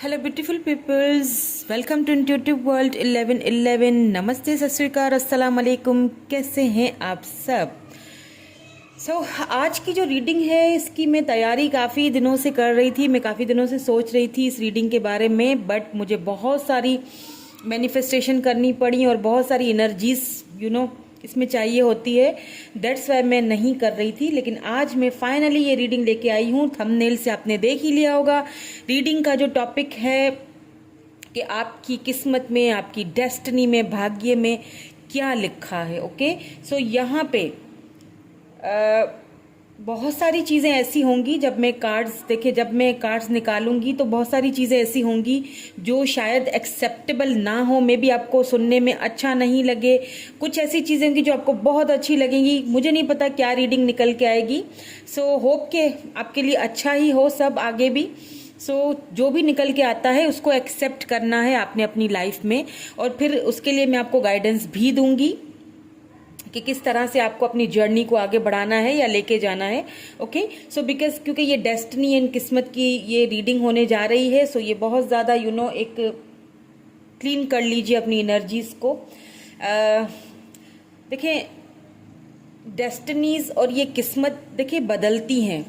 Hello beautiful peoples, welcome to intuitive world 1111। नमस्ते, सत श्री अकाल, अस्सलाम वालेकुम। कैसे हैं आप सब? आज की जो रीडिंग है इसकी मैं तैयारी काफ़ी दिनों से कर रही थी। मैं काफ़ी दिनों से सोच रही थी इस रीडिंग के बारे में, बट मुझे बहुत सारी मैनिफेस्टेशन करनी पड़ी और बहुत सारी एनर्जीज इसमें चाहिए होती है। दैट्स वाई मैं नहीं कर रही थी, लेकिन आज मैं फाइनली ये रीडिंग लेके आई हूँ। थंबनेल से आपने देख ही लिया होगा। रीडिंग का जो टॉपिक है कि आपकी किस्मत में, आपकी डेस्टिनी में, भाग्य में क्या लिखा है। ओके, सो यहाँ पे बहुत सारी चीज़ें ऐसी होंगी। जब मैं कार्ड्स निकालूंगी तो बहुत सारी चीज़ें ऐसी होंगी जो शायद एक्सेप्टेबल ना हो, मे बी आपको सुनने में अच्छा नहीं लगे। कुछ ऐसी चीज़ें होंगी जो आपको बहुत अच्छी लगेंगी। मुझे नहीं पता क्या रीडिंग निकल के आएगी। होप के आपके लिए अच्छा ही हो सब आगे भी। जो भी निकल के आता है उसको एक्सेप्ट करना है आपने अपनी लाइफ में, और फिर उसके लिए मैं आपको गाइडेंस भी दूंगी कि किस तरह से आपको अपनी जर्नी को आगे बढ़ाना है या लेके जाना है। ओके, बिकॉज क्योंकि ये डेस्टिनी एंड किस्मत की ये रीडिंग होने जा रही है, ये बहुत ज़्यादा एक क्लीन कर लीजिए अपनी एनर्जीज को। देखें, डेस्टिनीज और ये किस्मत देखिए बदलती हैं।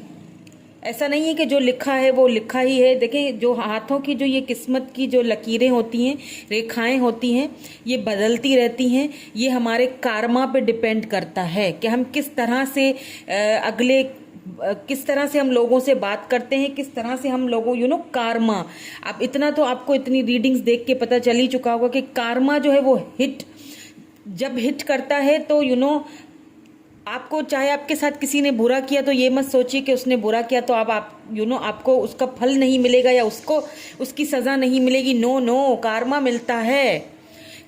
ऐसा नहीं है कि जो लिखा है वो लिखा ही है। देखें, जो हाथों की जो ये किस्मत की जो लकीरें होती हैं, रेखाएं होती हैं, ये बदलती रहती हैं। ये हमारे कार्मा पे डिपेंड करता है कि हम किस तरह से किस तरह से हम लोगों से बात करते हैं, किस तरह से हम लोगों कार्मा। आप इतना तो आपको इतनी रीडिंग्स देख के पता चल ही चुका होगा कि कार्मा जो है वो जब हिट करता है तो आपको, चाहे आपके साथ किसी ने बुरा किया तो ये मत सोचिए कि उसने बुरा किया तो आपको उसका फल नहीं मिलेगा या उसकी सज़ा नहीं मिलेगी। नो, कार्मा मिलता है।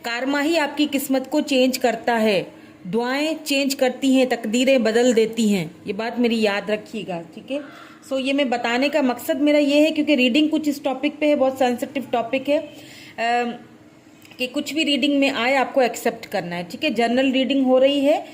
कार्मा ही आपकी किस्मत को चेंज करता है। दुआएं चेंज करती हैं, तकदीरें बदल देती हैं। ये बात मेरी याद रखिएगा, ठीक है। ये मैं बताने का मकसद मेरा ये है, क्योंकि रीडिंग कुछ इस टॉपिक पे है, बहुत सेंसिटिव टॉपिक है, कि कुछ भी रीडिंग में आए आपको एक्सेप्ट करना है, ठीक है। जनरल रीडिंग हो रही है,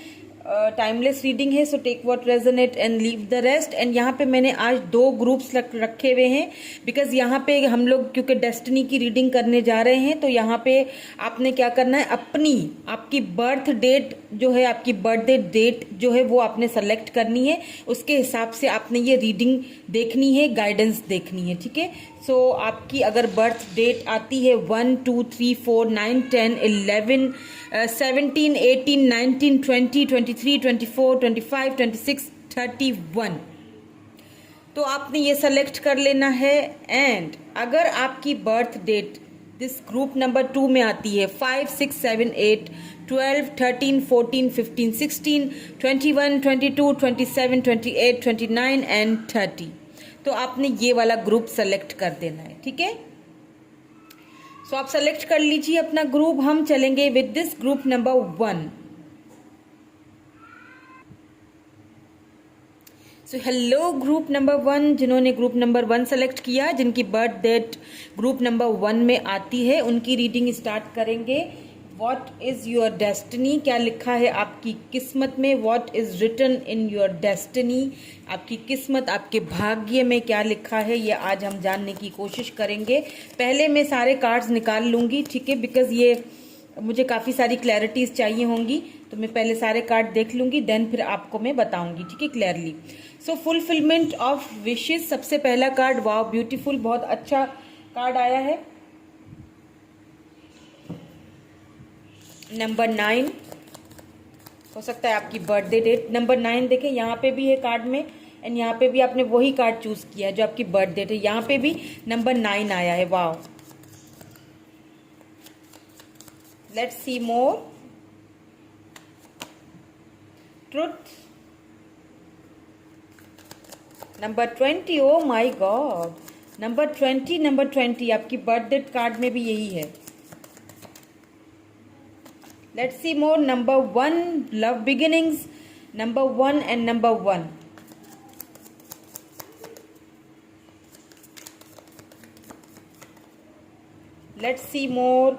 टाइमलेस रीडिंग है, take what resonate and leave the rest. And यहाँ पे मैंने आज 2 ग्रुप्स रखे हुए हैं, बिकॉज यहाँ पे हम लोग क्योंकि डेस्टिनी की रीडिंग करने जा रहे हैं, तो यहाँ पे आपने क्या करना है, आपकी बर्थ डेट जो है, आपकी बर्थडे डेट जो है वो आपने सेलेक्ट करनी है। उसके हिसाब से आपने ये रीडिंग देखनी है, गाइडेंस देखनी है, ठीक है। आपकी अगर बर्थ डेट आती है 1, 2, 3, 4, 9, 10, 11, 17, 18, 19, 20, 23, 24, 25, 26, 31, तो आपने ये सेलेक्ट कर लेना है। एंड अगर आपकी birth date this group number 2 में आती है 5, 6, 7, 8, 12, 13, 14, 15, 16, 21, 22, 27, 28, 29 एंड 30, तो आपने ये वाला ग्रुप सेलेक्ट कर देना है, ठीक है। आप सेलेक्ट कर लीजिए अपना ग्रुप। हम चलेंगे with this group number 1। Hello group number 1, जिन्होंने ग्रुप नंबर 1 सेलेक्ट किया, जिनकी बर्थ डेट ग्रुप नंबर 1 में आती है, उनकी रीडिंग स्टार्ट करेंगे। वॉट इज योर डेस्टिनी, क्या लिखा है आपकी किस्मत में। What is written in your destiny, आपकी किस्मत, आपके भाग्य में क्या लिखा है, ये आज हम जानने की कोशिश करेंगे। पहले मैं सारे कार्ड्स निकाल लूंगी, ठीक है, बिकॉज ये मुझे काफ़ी सारी क्लैरिटीज चाहिए होंगी, तो मैं पहले सारे कार्ड देख लूंगी, देन फिर आपको मैं बताऊंगी, ठीक है, क्लियरली। फुलफिलमेंट ऑफ विशेस, सबसे पहला कार्ड, वाओ ब्यूटीफुल, बहुत अच्छा कार्ड आया है। नंबर 9 हो सकता है आपकी बर्थडे डेट। नंबर 9 देखें, यहाँ पे भी है कार्ड में, एंड यहाँ पे भी आपने वही कार्ड चूज किया है जो आपकी बर्थ डेट है। यहाँ पे भी नंबर 9 आया है, wow. Let's see more. Truth number 20, O my God, number 20 आपकी बर्थ डेट कार्ड में भी यही है। Let's see more. Number 1, love beginnings. Number 1 and number 1. Let's see more.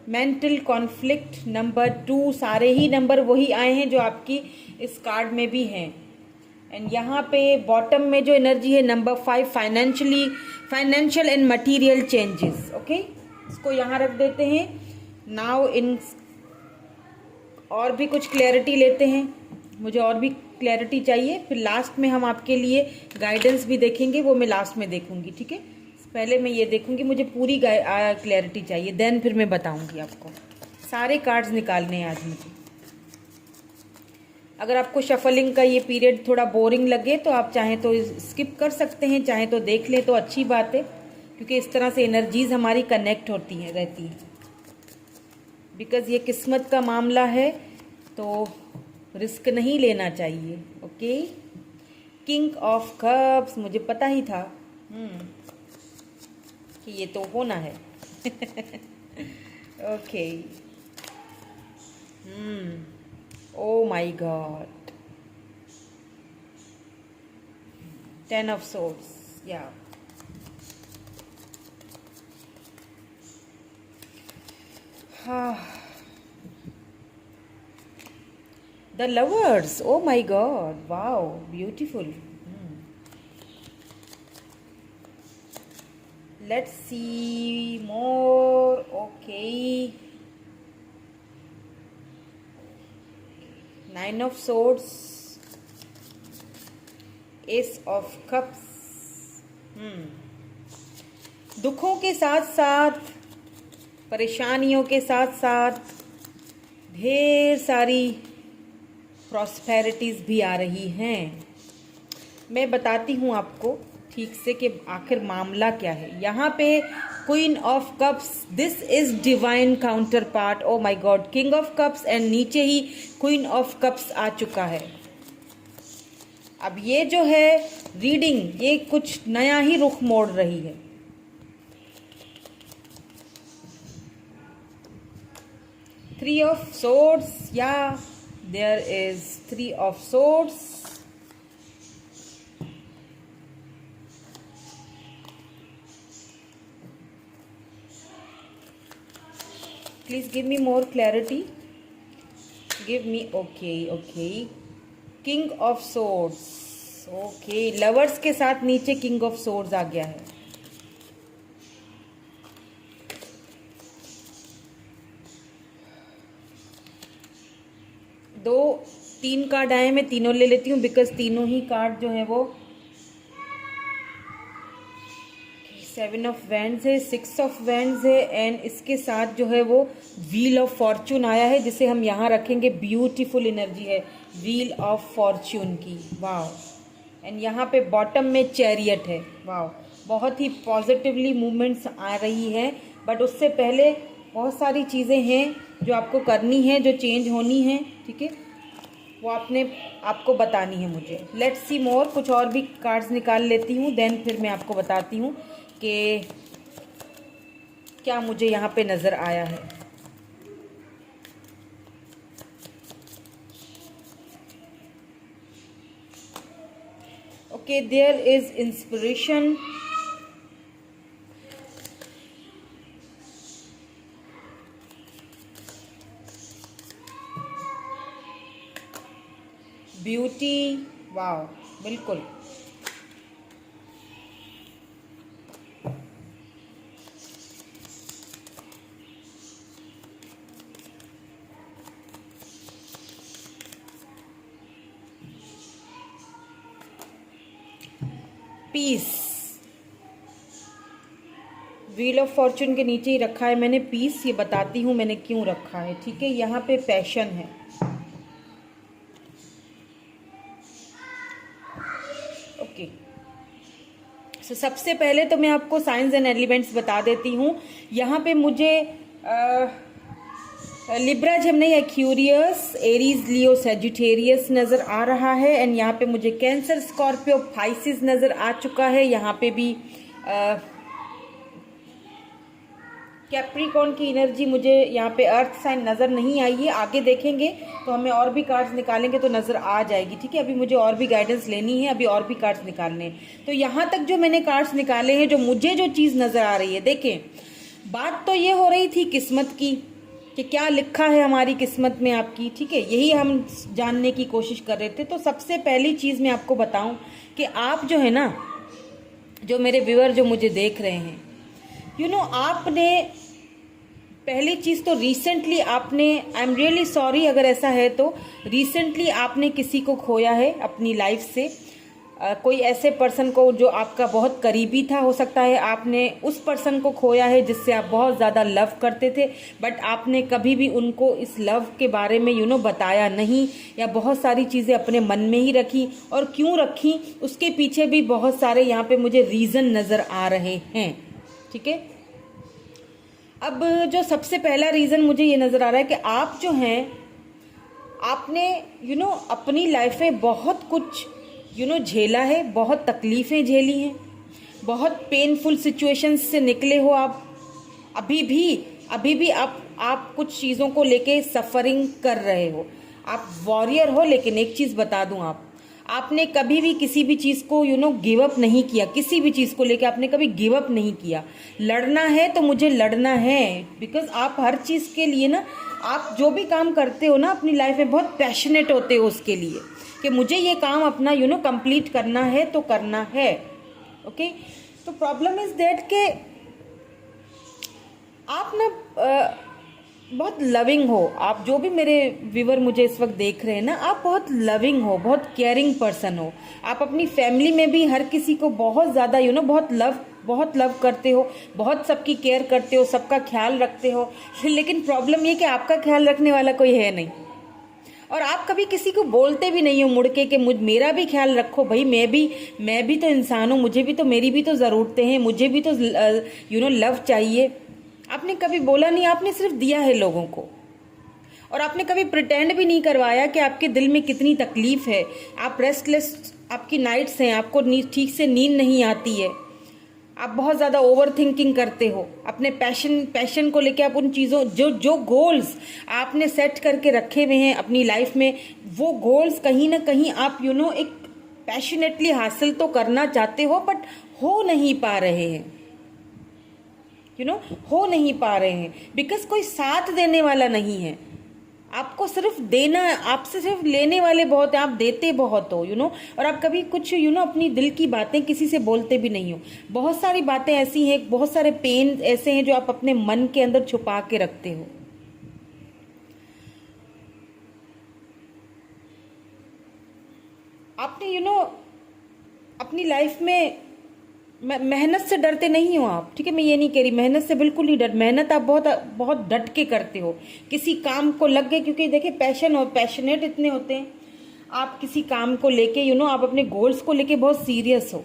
Mental conflict. Number 2. सारे ही नंबर वही आए हैं जो आपकी इस कार्ड में भी हैं। एंड यहाँ पे बॉटम में जो एनर्जी है number 5, financial and material changes. Okay, इसको यहाँ रख देते हैं। नाउ इन और भी कुछ क्लैरिटी लेते हैं, मुझे और भी क्लैरिटी चाहिए। फिर लास्ट में हम आपके लिए गाइडेंस भी देखेंगे, वो मैं लास्ट में देखूंगी, ठीक है। पहले मैं ये देखूंगी, मुझे पूरी क्लैरिटी चाहिए, देन फिर मैं बताऊंगी आपको। सारे कार्ड्स निकालने हैं आज मुझे। अगर आपको शफलिंग का ये पीरियड थोड़ा बोरिंग लगे तो आप चाहें तो स्किप कर सकते हैं, चाहें तो देख लें तो अच्छी बात है, क्योंकि इस तरह से एनर्जीज हमारी कनेक्ट होती हैं, रहती हैं। बिकॉज ये किस्मत का मामला है तो रिस्क नहीं लेना चाहिए। ओके, किंग ऑफ कप्स, मुझे पता ही था कि ये तो होना है। Okay, oh my god, 10 of swords, या the lovers, oh my god, wow, beautiful. Let's see more. Okay, 9 of swords, Ace of cups। दुखों के साथ साथ, परेशानियों के साथ साथ ढेर सारी प्रॉस्पेरिटीज भी आ रही हैं। मैं बताती हूँ आपको ठीक से कि आखिर मामला क्या है। यहाँ पे queen of cups, this is divine counterpart. Oh my god, king of cups and नीचे ही क्वीन ऑफ कप्स आ चुका है। अब ये जो है रीडिंग, ये कुछ नया ही रुख मोड़ रही है। थ्री ऑफ सोर्ड्स, या there is 3 of swords. Please give me more clarity. Give me, okay. King of Swords. Okay, lovers के साथ नीचे King of Swords आ गया है। तीन कार्ड आए, मैं तीनों ले लेती हूँ बिकॉज तीनों ही कार्ड जो है वो 7 ऑफ वैंड्स है, 6 ऑफ वैंड्स है, एंड इसके साथ जो है वो व्हील ऑफ फॉर्चून आया है, जिसे हम यहाँ रखेंगे। ब्यूटीफुल एनर्जी है व्हील ऑफ फॉर्चून की, वाओ। एंड यहाँ पे बॉटम में चैरियट है, वाओ। बहुत ही पॉजिटिवली मूवमेंट्स आ रही है, बट उससे पहले बहुत सारी चीज़ें हैं जो आपको करनी है, जो चेंज होनी है, ठीक है, वो आपको बतानी है मुझे। लेट्स सी मोर, कुछ और भी कार्ड्स निकाल लेती हूँ, देन फिर मैं आपको बताती हूँ कि क्या मुझे यहाँ पे नज़र आया है। Okay, there is inspiration, beauty, wow, बिल्कुल। पीस, व्हील ऑफ फॉर्चून के नीचे ही रखा है मैंने पीस। ये बताती हूँ मैंने क्यों रखा है, ठीक है। यहाँ पे पैशन है, ओके। सो सबसे पहले तो मैं आपको साइंस एंड एलिमेंट्स बता देती हूँ। यहाँ पे मुझे लिब्रा जेमिनी एक्वेरियस, एरीज, लियो, सेजिटेरियस नज़र आ रहा है, एंड यहाँ पे मुझे कैंसर, स्कॉर्पियो, पाइसिस नज़र आ चुका है। यहाँ पे भी कैप्रिकॉर्न की एनर्जी मुझे यहाँ पे अर्थ साइन नज़र नहीं आई है। आगे देखेंगे तो हमें और भी कार्ड्स निकालेंगे तो नज़र आ जाएगी, ठीक है। अभी मुझे और भी गाइडेंस लेनी है, अभी और भी कार्ड्स निकालने हैं। तो यहाँ तक जो मैंने कार्ड्स निकाले हैं, जो मुझे जो चीज़ नज़र आ रही है, देखें, बात तो ये हो रही थी किस्मत की, कि क्या लिखा है हमारी किस्मत में आपकी, ठीक है, यही हम जानने की कोशिश कर रहे थे। तो सबसे पहली चीज़ मैं आपको बताऊं कि आप जो है ना, जो मेरे व्यूअर जो मुझे देख रहे हैं, आपने पहली चीज़ तो रिसेंटली आपने, आई एम रियली सॉरी अगर ऐसा है तो, रिसेंटली आपने किसी को खोया है अपनी लाइफ से। कोई ऐसे पर्सन को जो आपका बहुत करीबी था, हो सकता है आपने उस पर्सन को खोया है जिससे आप बहुत ज़्यादा लव करते थे, बट आपने कभी भी उनको इस लव के बारे में बताया नहीं, या बहुत सारी चीज़ें अपने मन में ही रखी। और क्यों रखी, उसके पीछे भी बहुत सारे यहाँ पे मुझे रीज़न नज़र आ रहे हैं, ठीक है। अब जो सबसे पहला रीज़न मुझे ये नज़र आ रहा है कि आप जो हैं, आपने अपनी लाइफ में बहुत कुछ झेला है, बहुत तकलीफ़ें झेली हैं, बहुत पेनफुल सिचुएशंस से निकले हो आप। अभी भी आप कुछ चीज़ों को लेके सफ़रिंग कर रहे हो। आप वॉरियर हो, लेकिन एक चीज़ बता दूं, आपने कभी भी किसी भी चीज़ को गिव अप नहीं किया। किसी भी चीज़ को लेके आपने कभी गिव अप नहीं किया। लड़ना है तो मुझे लड़ना है, बिकॉज आप हर चीज़ के लिए ना, आप जो भी काम करते हो ना अपनी लाइफ में, बहुत पैशनेट होते हो उसके लिए कि मुझे ये काम अपना कंप्लीट करना है तो करना है। ओके, तो प्रॉब्लम इज दैट के आप ना बहुत लविंग हो। आप जो भी मेरे व्यूवर मुझे इस वक्त देख रहे हैं ना, आप बहुत लविंग हो, बहुत केयरिंग पर्सन हो। आप अपनी फैमिली में भी हर किसी को बहुत ज़्यादा बहुत लव करते हो, बहुत सबकी केयर करते हो, सबका ख्याल रखते हो। लेकिन प्रॉब्लम ये कि आपका ख्याल रखने वाला कोई है नहीं, और आप कभी किसी को बोलते भी नहीं हो मुड़ के कि मेरा भी ख्याल रखो भाई, मैं भी तो इंसान हूँ, मुझे भी तो, मेरी भी तो ज़रूरतें हैं, मुझे भी तो लव चाहिए। आपने कभी बोला नहीं, आपने सिर्फ दिया है लोगों को। और आपने कभी प्रिटेंड भी नहीं करवाया कि आपके दिल में कितनी तकलीफ है, आप रेस्टलेस, आपकी नाइट्स हैं, आपको ठीक से नींद नहीं आती है, आप बहुत ज़्यादा ओवर थिंकिंग करते हो अपने पैशन को लेके। आप उन चीज़ों जो गोल्स आपने सेट करके रखे हुए हैं अपनी लाइफ में, वो गोल्स कहीं ना कहीं आप एक पैशनेटली हासिल तो करना चाहते हो, बट हो नहीं पा रहे हैं, हो नहीं पा रहे हैं, बिकॉज कोई साथ देने वाला नहीं है। आपको सिर्फ देना, आपसे सिर्फ लेने वाले बहुत हैं, आप देते बहुत हो, और आप कभी कुछ अपनी दिल की बातें किसी से बोलते भी नहीं हो। बहुत सारी बातें ऐसी हैं, बहुत सारे पेन ऐसे हैं जो आप अपने मन के अंदर छुपा के रखते हो। आपने अपनी लाइफ में मेहनत से डरते नहीं हो आप, ठीक है, मैं ये नहीं कह रही, मेहनत से बिल्कुल नहीं मेहनत आप बहुत डट के करते हो। किसी काम को लग गए, क्योंकि देखिए पैशनेट इतने होते हैं आप किसी काम को लेके, आप अपने गोल्स को लेके बहुत सीरियस हो।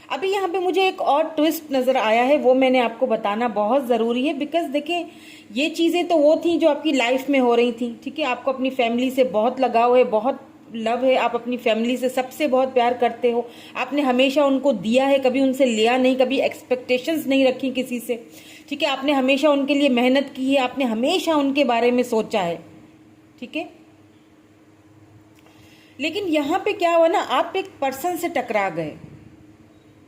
अभी यहाँ पे मुझे एक और ट्विस्ट नज़र आया है, वो मैंने आपको बताना बहुत ज़रूरी है, बिकॉज देखिए ये चीज़ें तो वो थी जो आपकी लाइफ में हो रही थी, ठीक है। आपको अपनी फैमिली से बहुत लगाव है, बहुत लव है, आप अपनी फैमिली से सबसे बहुत प्यार करते हो, आपने हमेशा उनको दिया है, कभी उनसे लिया नहीं, कभी एक्सपेक्टेशंस नहीं रखी किसी से, ठीक है। आपने हमेशा उनके लिए मेहनत की है, आपने हमेशा उनके बारे में सोचा है, ठीक है। लेकिन यहाँ पे क्या हुआ ना, आप एक पर्सन से टकरा गए।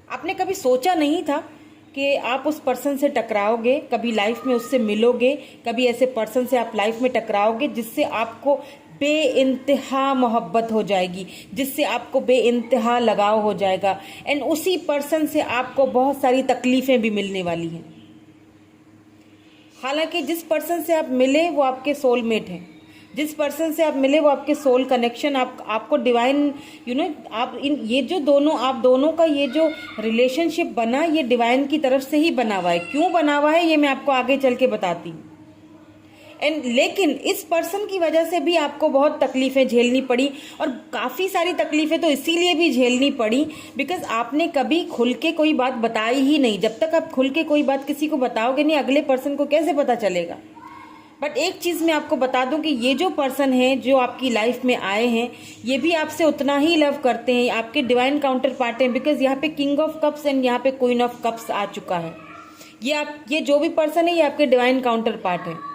आपने कभी सोचा नहीं था कि आप उस पर्सन से टकराओगे, कभी लाइफ में उससे मिलोगे, कभी ऐसे पर्सन से आप लाइफ में टकराओगे जिससे आपको बेइंतहा मोहब्बत हो जाएगी, जिससे आपको बेइंतहा लगाव हो जाएगा, एंड उसी पर्सन से आपको बहुत सारी तकलीफें भी मिलने वाली हैं। हालांकि जिस पर्सन से आप मिले वो आपके सोलमेट हैं, जिस पर्सन से आप मिले वो आपके सोल कनेक्शन, आपको डिवाइन आप आप दोनों का ये जो रिलेशनशिप बना, ये डिवाइन की तरफ से ही बना हुआ है। क्यों बना हुआ है ये मैं आपको आगे चल के बताती हूँ। लेकिन इस पर्सन की वजह से भी आपको बहुत तकलीफें झेलनी पड़ी, और काफ़ी सारी तकलीफें तो इसीलिए भी झेलनी पड़ी बिकॉज आपने कभी खुल के कोई बात बताई ही नहीं। जब तक आप खुल के कोई बात किसी को बताओगे नहीं, अगले पर्सन को कैसे पता चलेगा। बट एक चीज़ मैं आपको बता दूं कि ये जो पर्सन है जो आपकी लाइफ में आए हैं, ये भी आपसे उतना ही लव करते हैं, आपके डिवाइन काउंटर पार्ट हैं, बिकॉज यहाँ पे किंग ऑफ कप्स एंड यहाँ पे क्वीन ऑफ कप्स आ चुका है। ये जो भी पर्सन है ये आपके डिवाइन काउंटर पार्ट है।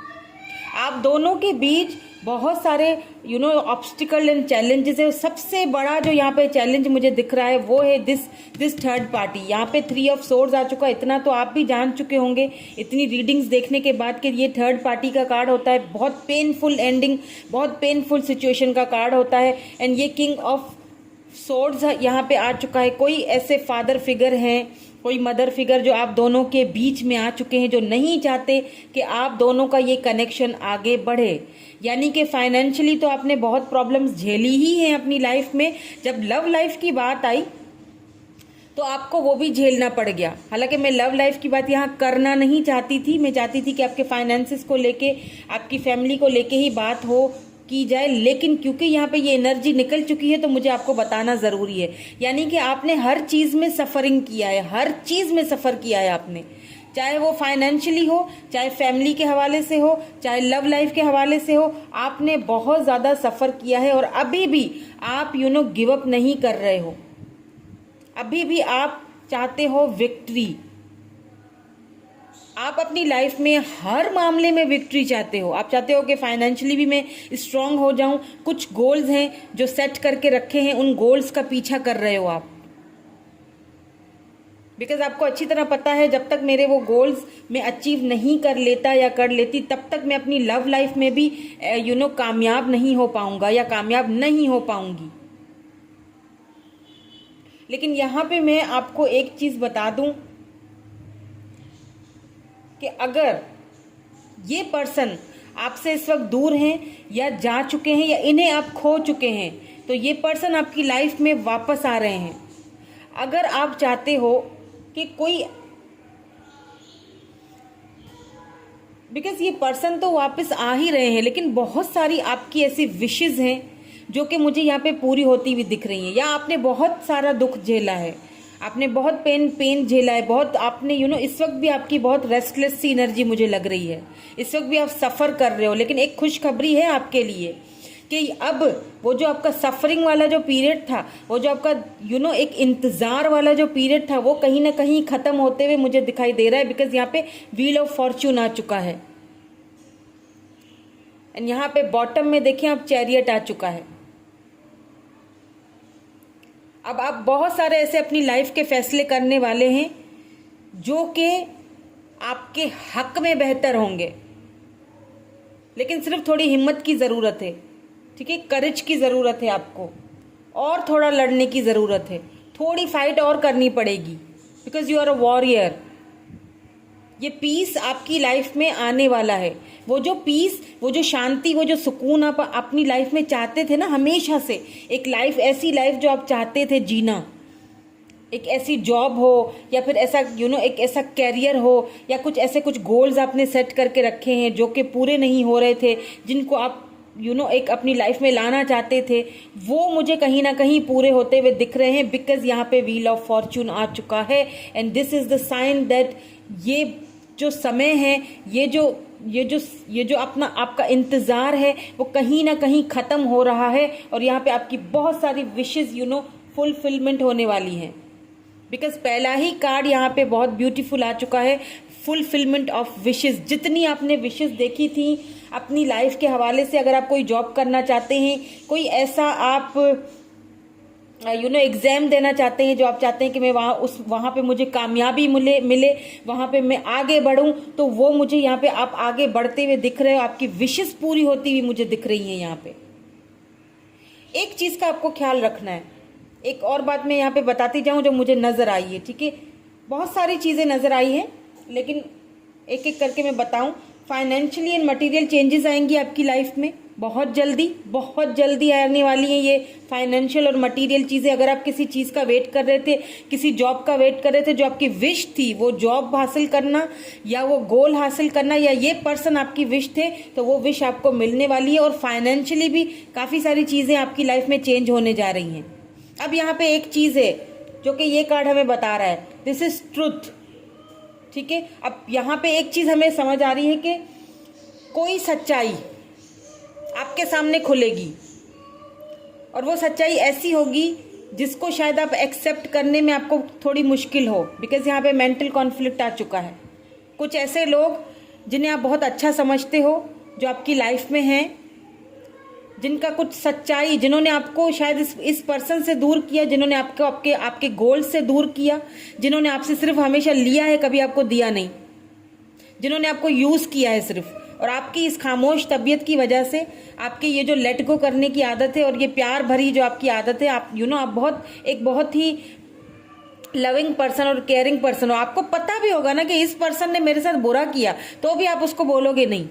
आप दोनों के बीच बहुत सारे ऑब्स्टिकल एंड चैलेंजेस है। सबसे बड़ा जो यहाँ पे चैलेंज मुझे दिख रहा है वो है दिस थर्ड पार्टी। यहाँ पे 3 ऑफ सोर्ड्स आ चुका है। इतना तो आप भी जान चुके होंगे इतनी रीडिंग्स देखने के बाद कि ये थर्ड पार्टी का कार्ड होता है। बहुत पेनफुल एंडिंग, बहुत पेनफुल सिचुएशन का कार्ड होता है। एंड ये किंग ऑफ सोर्ड्स यहाँ पे आ चुका है। कोई ऐसे फादर फिगर हैं, कोई मदर फिगर जो आप दोनों के बीच में आ चुके हैं, जो नहीं चाहते कि आप दोनों का ये कनेक्शन आगे बढ़े। यानी कि फाइनेंशियली तो आपने बहुत प्रॉब्लम्स झेली ही हैं अपनी लाइफ में। जब लव लाइफ की बात आई तो आपको वो भी झेलना पड़ गया। हालांकि मैं लव लाइफ की बात यहाँ करना नहीं चाहती थी। मैं चाहती थी कि आपके फाइनेंसेस को लेके, आपकी फैमिली को लेके ही बात हो की जाए, लेकिन क्योंकि यहाँ पे ये एनर्जी निकल चुकी है तो मुझे आपको बताना ज़रूरी है। यानी कि आपने हर चीज़ में सफ़रिंग किया है, हर चीज़ में सफ़र किया है आपने, चाहे वो फाइनेंशियली हो, चाहे फैमिली के हवाले से हो, चाहे लव लाइफ के हवाले से हो। आपने बहुत ज़्यादा सफ़र किया है और अभी भी आप गिव अप नहीं कर रहे हो। अभी भी आप चाहते हो विक्ट्री। आप अपनी लाइफ में हर मामले में विक्ट्री चाहते हो। आप चाहते हो कि फाइनेंशियली भी मैं स्ट्रांग हो जाऊं। कुछ गोल्स हैं जो सेट करके रखे हैं, उन गोल्स का पीछा कर रहे हो आप। बिकॉज आपको अच्छी तरह पता है जब तक मेरे वो गोल्स मैं अचीव नहीं कर लेता या कर लेती, तब तक मैं अपनी लव लाइफ में भी कामयाब नहीं हो पाऊंगा या कामयाब नहीं हो पाऊंगी। लेकिन यहाँ पे मैं आपको एक चीज़ बता दूं कि अगर ये पर्सन आपसे इस वक्त दूर हैं या जा चुके हैं या इन्हें आप खो चुके हैं, तो ये पर्सन आपकी लाइफ में वापस आ रहे हैं। अगर आप चाहते हो कि कोई, बिकॉज ये पर्सन तो वापस आ ही रहे हैं, लेकिन बहुत सारी आपकी ऐसी विशेस हैं जो कि मुझे यहाँ पे पूरी होती हुई दिख रही हैं। या आपने बहुत सारा दुख झेला है, आपने बहुत पेन झेला है, बहुत आपने इस वक्त भी आपकी बहुत रेस्टलेस सी एनर्जी मुझे लग रही है। इस वक्त भी आप सफ़र कर रहे हो। लेकिन एक खुशखबरी है आपके लिए कि अब वो जो आपका सफरिंग वाला जो पीरियड था, वो जो आपका एक इंतज़ार वाला जो पीरियड था, वो कहीं ना कहीं ख़त्म होते हुए मुझे दिखाई दे रहा है। बिकॉज यहाँ पे व्हील ऑफ फॉर्च्यून आ चुका है एंड यहाँ पे बॉटम में देखिए आप चैरियट आ चुका है। अब आप बहुत सारे ऐसे अपनी लाइफ के फैसले करने वाले हैं जो कि आपके हक में बेहतर होंगे, लेकिन सिर्फ थोड़ी हिम्मत की ज़रूरत है। ठीक है, करेज की ज़रूरत है आपको, और थोड़ा लड़ने की ज़रूरत है, थोड़ी फाइट और करनी पड़ेगी। Because you are a warrior. ये पीस आपकी लाइफ में आने वाला है। वो जो पीस, वो जो शांति, वो जो सुकून आप अपनी लाइफ में चाहते थे ना हमेशा से, एक लाइफ, ऐसी लाइफ जो आप चाहते थे जीना, एक ऐसी जॉब हो या फिर ऐसा एक ऐसा कैरियर हो, या कुछ ऐसे कुछ गोल्स आपने सेट करके रखे हैं जो कि पूरे नहीं हो रहे थे, जिनको आप एक अपनी लाइफ में लाना चाहते थे, वो मुझे कहीं ना कहीं पूरे होते हुए दिख रहे हैं। बिकॉज यहाँ पे व्हील ऑफ फॉर्च्यून आ चुका है and this is the sign that ये जो समय है, ये जो अपना आपका इंतज़ार है, वो कहीं ना कहीं ख़त्म हो रहा है। और यहाँ पे आपकी बहुत सारी विशेस फुलफिलमेंट होने वाली हैं। बिकॉज पहला ही कार्ड यहाँ पे बहुत ब्यूटीफुल आ चुका है, फुलफिलमेंट ऑफ विशेस। जितनी आपने विशेस देखी थी अपनी लाइफ के हवाले से, अगर आप कोई जॉब करना चाहते हैं, कोई ऐसा आप एग्जाम देना चाहते हैं जो आप चाहते हैं कि मैं वहाँ पे मुझे कामयाबी मिले, वहाँ पे मैं आगे बढ़ूं, तो वो मुझे यहाँ पे आप आगे बढ़ते हुए दिख रहे हो। आपकी विशेस पूरी होती हुई मुझे दिख रही हैं यहाँ पे। एक चीज़ का आपको ख्याल रखना है, एक और बात मैं यहाँ पे बताती जाऊँ जो मुझे नज़र आई है। ठीक है, बहुत सारी चीज़ें नज़र आई हैं, लेकिन एक एक करके मैं बताऊँ। फाइनेंशियली एंड मटेरियल चेंजेस आएंगी आपकी लाइफ में बहुत जल्दी आने वाली हैं ये फाइनेंशियल और मटेरियल चीज़ें। अगर आप किसी चीज़ का वेट कर रहे थे, किसी जॉब का वेट कर रहे थे, जो आपकी विश थी वो जॉब हासिल करना या वो गोल हासिल करना, या ये पर्सन आपकी विश थे, तो वो विश आपको मिलने वाली है। और फाइनेंशियली भी काफ़ी सारी चीज़ें आपकी लाइफ में चेंज होने जा रही हैं। अब यहाँ पे एक चीज़ है जो कि ये कार्ड हमें बता रहा है, दिस इज ट्रुथ। ठीक है, अब यहाँ पे एक चीज़ हमें समझ आ रही है कि कोई सच्चाई आपके सामने खुलेगी, और वो सच्चाई ऐसी होगी जिसको शायद आप एक्सेप्ट करने में आपको थोड़ी मुश्किल हो। बिकॉज यहाँ पे मेंटल कॉन्फ्लिक्ट आ चुका है। कुछ ऐसे लोग जिन्हें आप बहुत अच्छा समझते हो, जो आपकी लाइफ में हैं, जिनका कुछ सच्चाई, जिन्होंने आपको शायद इस पर्सन से दूर किया, जिन्होंने आपको आपके आपके गोल से दूर किया, जिन्होंने आपसे सिर्फ हमेशा लिया है, कभी आपको दिया नहीं, जिन्होंने आपको यूज किया है सिर्फ, और आपकी इस खामोश तबीयत की वजह से, आपकी ये जो लेट गो करने की आदत है और ये प्यार भरी जो आपकी आदत है, आप आप बहुत ही लविंग पर्सन और केयरिंग पर्सन हो। आपको पता भी होगा ना कि इस पर्सन ने मेरे साथ बुरा किया, तो भी आप उसको बोलोगे नहीं।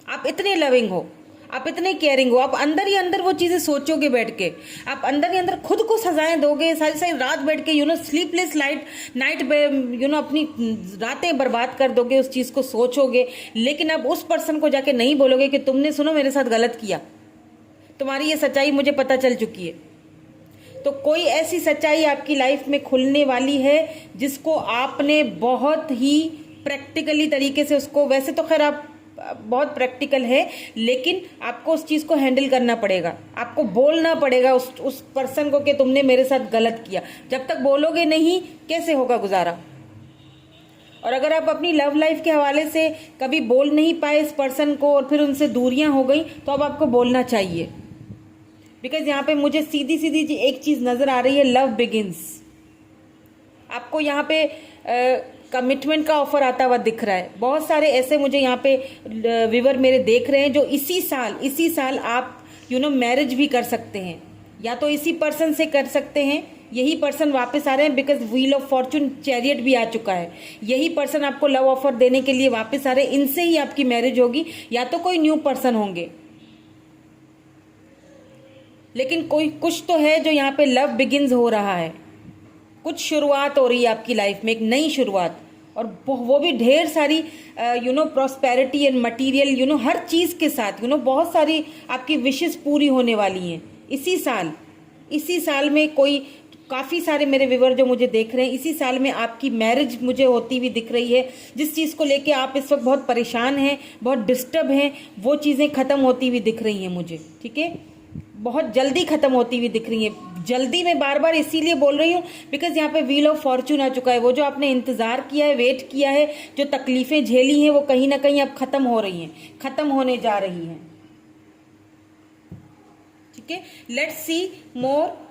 आप इतने लविंग हो, आप इतने केयरिंग हो, आप अंदर ही अंदर वो चीजें सोचोगे बैठ के, आप अंदर ही अंदर खुद को सजाएं दोगे, सारी सारी रात बैठ के स्लीपलेस नाइट अपनी रातें बर्बाद कर दोगे, उस चीज को सोचोगे, लेकिन अब उस पर्सन को जाके नहीं बोलोगे कि तुमने सुनो मेरे साथ गलत किया, तुम्हारी ये सच्चाई मुझे पता चल चुकी है। तो कोई ऐसी सच्चाई आपकी लाइफ में खुलने वाली है जिसको आपने बहुत ही प्रैक्टिकली तरीके से उसको, वैसे तो खैर आप बहुत प्रैक्टिकल है, लेकिन आपको उस चीज को हैंडल करना पड़ेगा, आपको बोलना पड़ेगा उस पर्सन को कि तुमने मेरे साथ गलत किया। जब तक बोलोगे नहीं कैसे होगा गुजारा। और अगर आप अपनी लव लाइफ के हवाले से कभी बोल नहीं पाए इस पर्सन को और फिर उनसे दूरियां हो गई, तो अब आपको बोलना चाहिए। बिकॉज यहाँ पे मुझे सीधी सीधी एक चीज नजर आ रही है, लव बिगिंस। आपको यहाँ पे कमिटमेंट का ऑफर आता हुआ दिख रहा है। बहुत सारे ऐसे मुझे यहाँ पे व्यूअर मेरे देख रहे हैं जो इसी साल आप मैरिज भी कर सकते हैं, या तो इसी पर्सन से कर सकते हैं। यही पर्सन वापस आ रहे हैं, because wheel of Fortune chariot भी आ चुका है। यही पर्सन आपको लव ऑफर देने के लिए वापस आ रहे हैं, इनसे ही आपकी मैरिज होगी, या तो कोई न्यू पर्सन होंगे, लेकिन कोई कुछ तो है जो यहाँ पे लव बिगिंस हो रहा है। कुछ शुरुआत हो रही है आपकी लाइफ में, एक नई शुरुआत, और वो भी ढेर सारी प्रॉस्पेरिटी एंड मटेरियल हर चीज के साथ बहुत सारी आपकी विशेस पूरी होने वाली हैं इसी साल में। कोई काफी सारे मेरे व्यूअर जो मुझे देख रहे हैं, इसी साल में आपकी मैरिज मुझे होती हुई दिख रही है। जिस चीज को लेके आप इस वक्त बहुत परेशान हैं, बहुत डिस्टर्ब हैं, वो चीजें खत्म होती हुई दिख रही हैं मुझे, ठीक है, बहुत जल्दी खत्म होती हुई दिख रही है। जल्दी मैं बार बार इसीलिए बोल रही हूँ बिकॉज यहाँ पे व्हील ऑफ फॉर्चून आ चुका है। वो जो आपने इंतजार किया है, वेट किया है, जो तकलीफें झेली हैं, वो कहीं ना कहीं अब खत्म हो रही हैं, खत्म होने जा रही हैं, ठीक है। लेट्स सी मोर।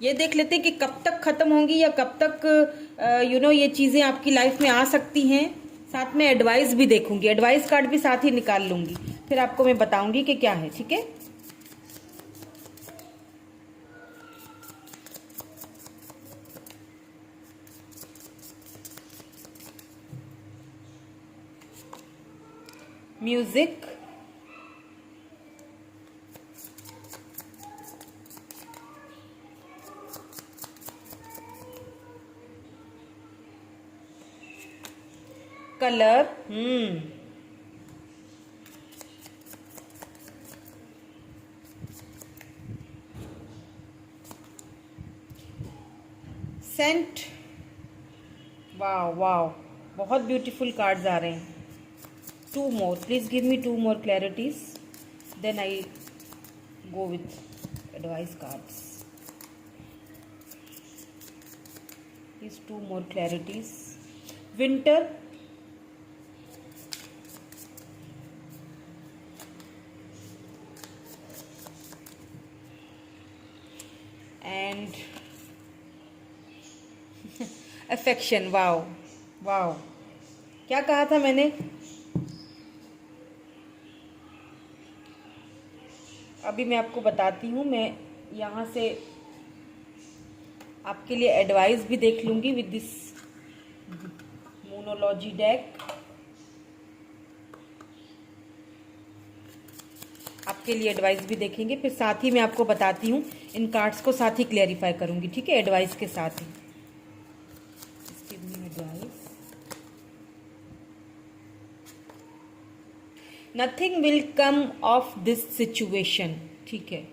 ये देख लेते हैं कि कब तक खत्म होंगी, या कब तक ये चीजें आपकी लाइफ में आ सकती हैं। साथ में एडवाइस भी देखूंगी, एडवाइस कार्ड भी साथ ही निकाल लूंगी, फिर आपको मैं बताऊंगी कि क्या है, ठीक है। Music, colour, scent. Wow wow, बहुत ब्यूटीफुल कार्ड्स आ रहे हैं। 2 more, please give me 2 more clarities, then I go with advice cards. Please 2 more clarities. Winter, and affection. wow wow, क्या कहा था मैंने? अभी मैं आपको बताती हूँ। मैं यहाँ से आपके लिए एडवाइस भी देख लूँगी विद दिस मोनोलॉजी डेक। आपके लिए एडवाइस भी देखेंगे, फिर साथ ही मैं आपको बताती हूँ। इन कार्ड्स को साथ ही क्लेरिफाई करूँगी, ठीक है, एडवाइस के साथ ही। Advice, nothing will come of this situation, ठीक है।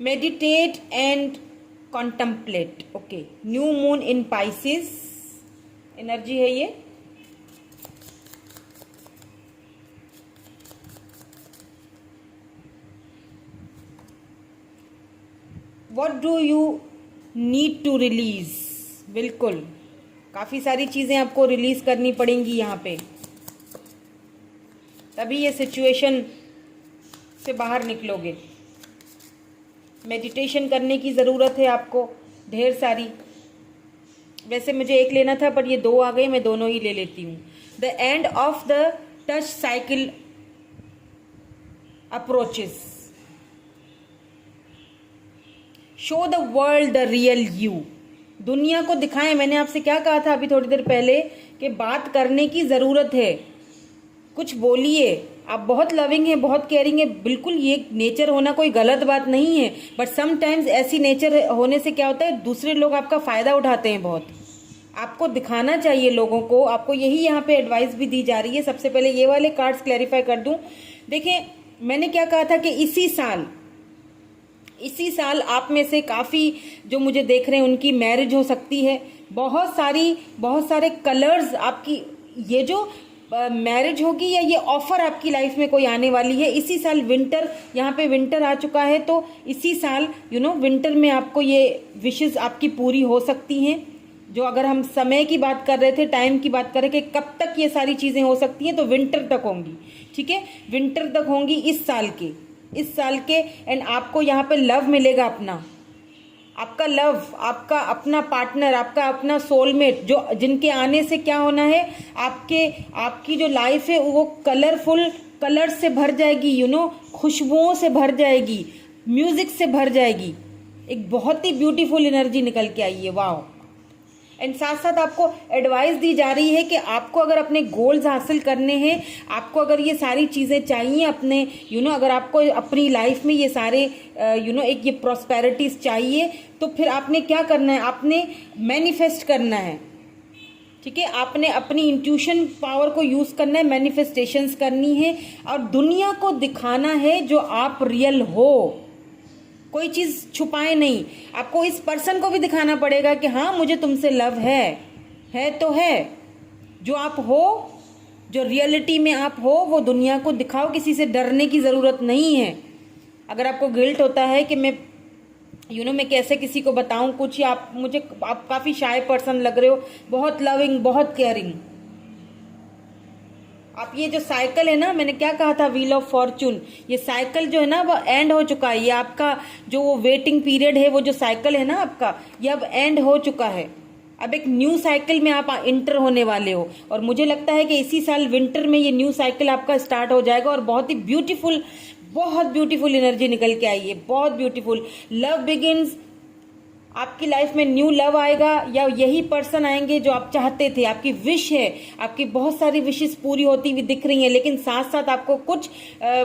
Meditate and contemplate, okay. New moon in Pisces energy है ये। What do you need to release. बिल्कुल, काफ़ी सारी चीज़ें आपको रिलीज करनी पड़ेंगी यहाँ पे, तभी ये सिचुएशन से बाहर निकलोगे। मेडिटेशन करने की ज़रूरत है आपको ढेर सारी। वैसे मुझे एक लेना था पर ये दो आ गए, मैं दोनों ही ले लेती हूँ। The end of the touch cycle approaches, show the world the real you. दुनिया को दिखाएं। मैंने आपसे क्या कहा था अभी थोड़ी देर पहले कि बात करने की ज़रूरत है, कुछ बोलिए। आप बहुत लविंग हैं, बहुत केयरिंग है, बिल्कुल ये नेचर होना कोई गलत बात नहीं है, बट समटाइम्स ऐसी नेचर होने से क्या होता है, दूसरे लोग आपका फ़ायदा उठाते हैं बहुत। आपको दिखाना चाहिए लोगों को, आपको यही यहाँ पे एडवाइस भी दी जा रही है। सबसे पहले ये वाले कार्ड्स क्लैरिफाई कर दूं। देखें, मैंने क्या कहा था कि इसी साल आप में से काफ़ी जो मुझे देख रहे हैं उनकी मैरिज हो सकती है। बहुत सारे कलर्स आपकी, ये जो मैरिज होगी या ये ऑफर आपकी लाइफ में कोई आने वाली है। इसी साल विंटर, यहाँ पे विंटर आ चुका है, तो इसी साल विंटर में आपको ये विशेस आपकी पूरी हो सकती हैं। जो अगर हम समय की बात कर रहे थे, टाइम की बात कर रहे थे कि कब तक ये सारी चीज़ें हो सकती हैं, तो विंटर तक होंगी। ठीक है, विंटर तक होंगी इस साल के। एंड आपको यहाँ पे लव मिलेगा, आपका लव, आपका अपना पार्टनर, आपका अपना सोलमेट, जो जिनके आने से क्या होना है, आपकी जो लाइफ है वो कलर से भर जाएगी, खुशबुओं से भर जाएगी, म्यूजिक से भर जाएगी। एक बहुत ही ब्यूटीफुल एनर्जी निकल के आई है। वाह। एंड साथ साथ आपको एडवाइस दी जा रही है कि आपको अगर अपने गोल्स हासिल करने हैं, आपको अगर ये सारी चीज़ें चाहिए अपने अगर आपको अपनी लाइफ में ये सारे एक ये प्रॉस्पेरिटीज चाहिए, तो फिर आपने क्या करना है, आपने मैनिफेस्ट करना है। ठीक है, आपने अपनी इंट्यूशन पावर को यूज़ करना है, मैनिफेस्टेशंस करनी है और दुनिया को दिखाना है जो आप रियल हो। कोई चीज़ छुपाए नहीं, आपको इस पर्सन को भी दिखाना पड़ेगा कि हाँ मुझे तुमसे लव है तो है। जो आप हो, जो रियलिटी में आप हो, वो दुनिया को दिखाओ। किसी से डरने की ज़रूरत नहीं है। अगर आपको गिल्ट होता है कि मैं मैं कैसे किसी को बताऊं कुछ, या आप काफ़ी शाय पर्सन लग रहे हो, बहुत लविंग, बहुत केयरिंग। आप ये जो साइकिल है ना, मैंने क्या कहा था, व्हील ऑफ फॉर्चून, ये साइकिल जो है ना वो एंड हो चुका है। ये आपका जो वो वेटिंग पीरियड है, वो जो साइकिल है ना आपका, ये अब एंड हो चुका है। अब एक न्यू साइकिल में आप इंटर होने वाले हो, और मुझे लगता है कि इसी साल विंटर में ये न्यू साइकिल आपका स्टार्ट हो जाएगा। और बहुत ब्यूटीफुल एनर्जी निकल के आई है, बहुत ब्यूटीफुल। लव बिगिंस, आपकी लाइफ में न्यू लव आएगा, या यही पर्सन आएंगे जो आप चाहते थे। आपकी विश है, आपकी बहुत सारी विशेस पूरी होती हुई दिख रही हैं, लेकिन साथ साथ आपको कुछ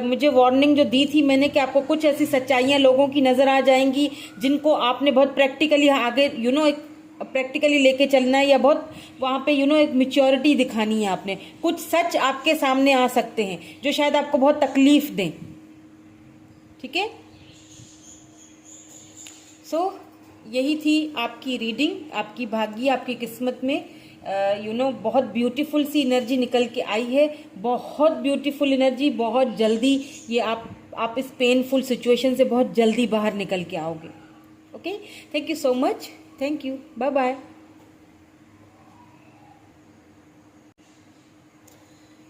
मुझे वार्निंग जो दी थी मैंने, कि आपको कुछ ऐसी सच्चाइयां लोगों की नजर आ जाएंगी जिनको आपने बहुत प्रैक्टिकली आगे एक प्रैक्टिकली लेके चलना है, या बहुत वहाँ पे एक मेच्योरिटी दिखानी है आपने। कुछ सच आपके सामने आ सकते हैं जो शायद आपको बहुत तकलीफ दें। ठीक है, सो यही थी आपकी रीडिंग। आपकी भाग्य, आपकी किस्मत में बहुत ब्यूटीफुल सी एनर्जी निकल के आई है, बहुत ब्यूटीफुल एनर्जी। बहुत जल्दी ये आप इस पेनफुल सिचुएशन से बहुत जल्दी बाहर निकल के आओगे। Okay, thank you so much, thank you, bye bye.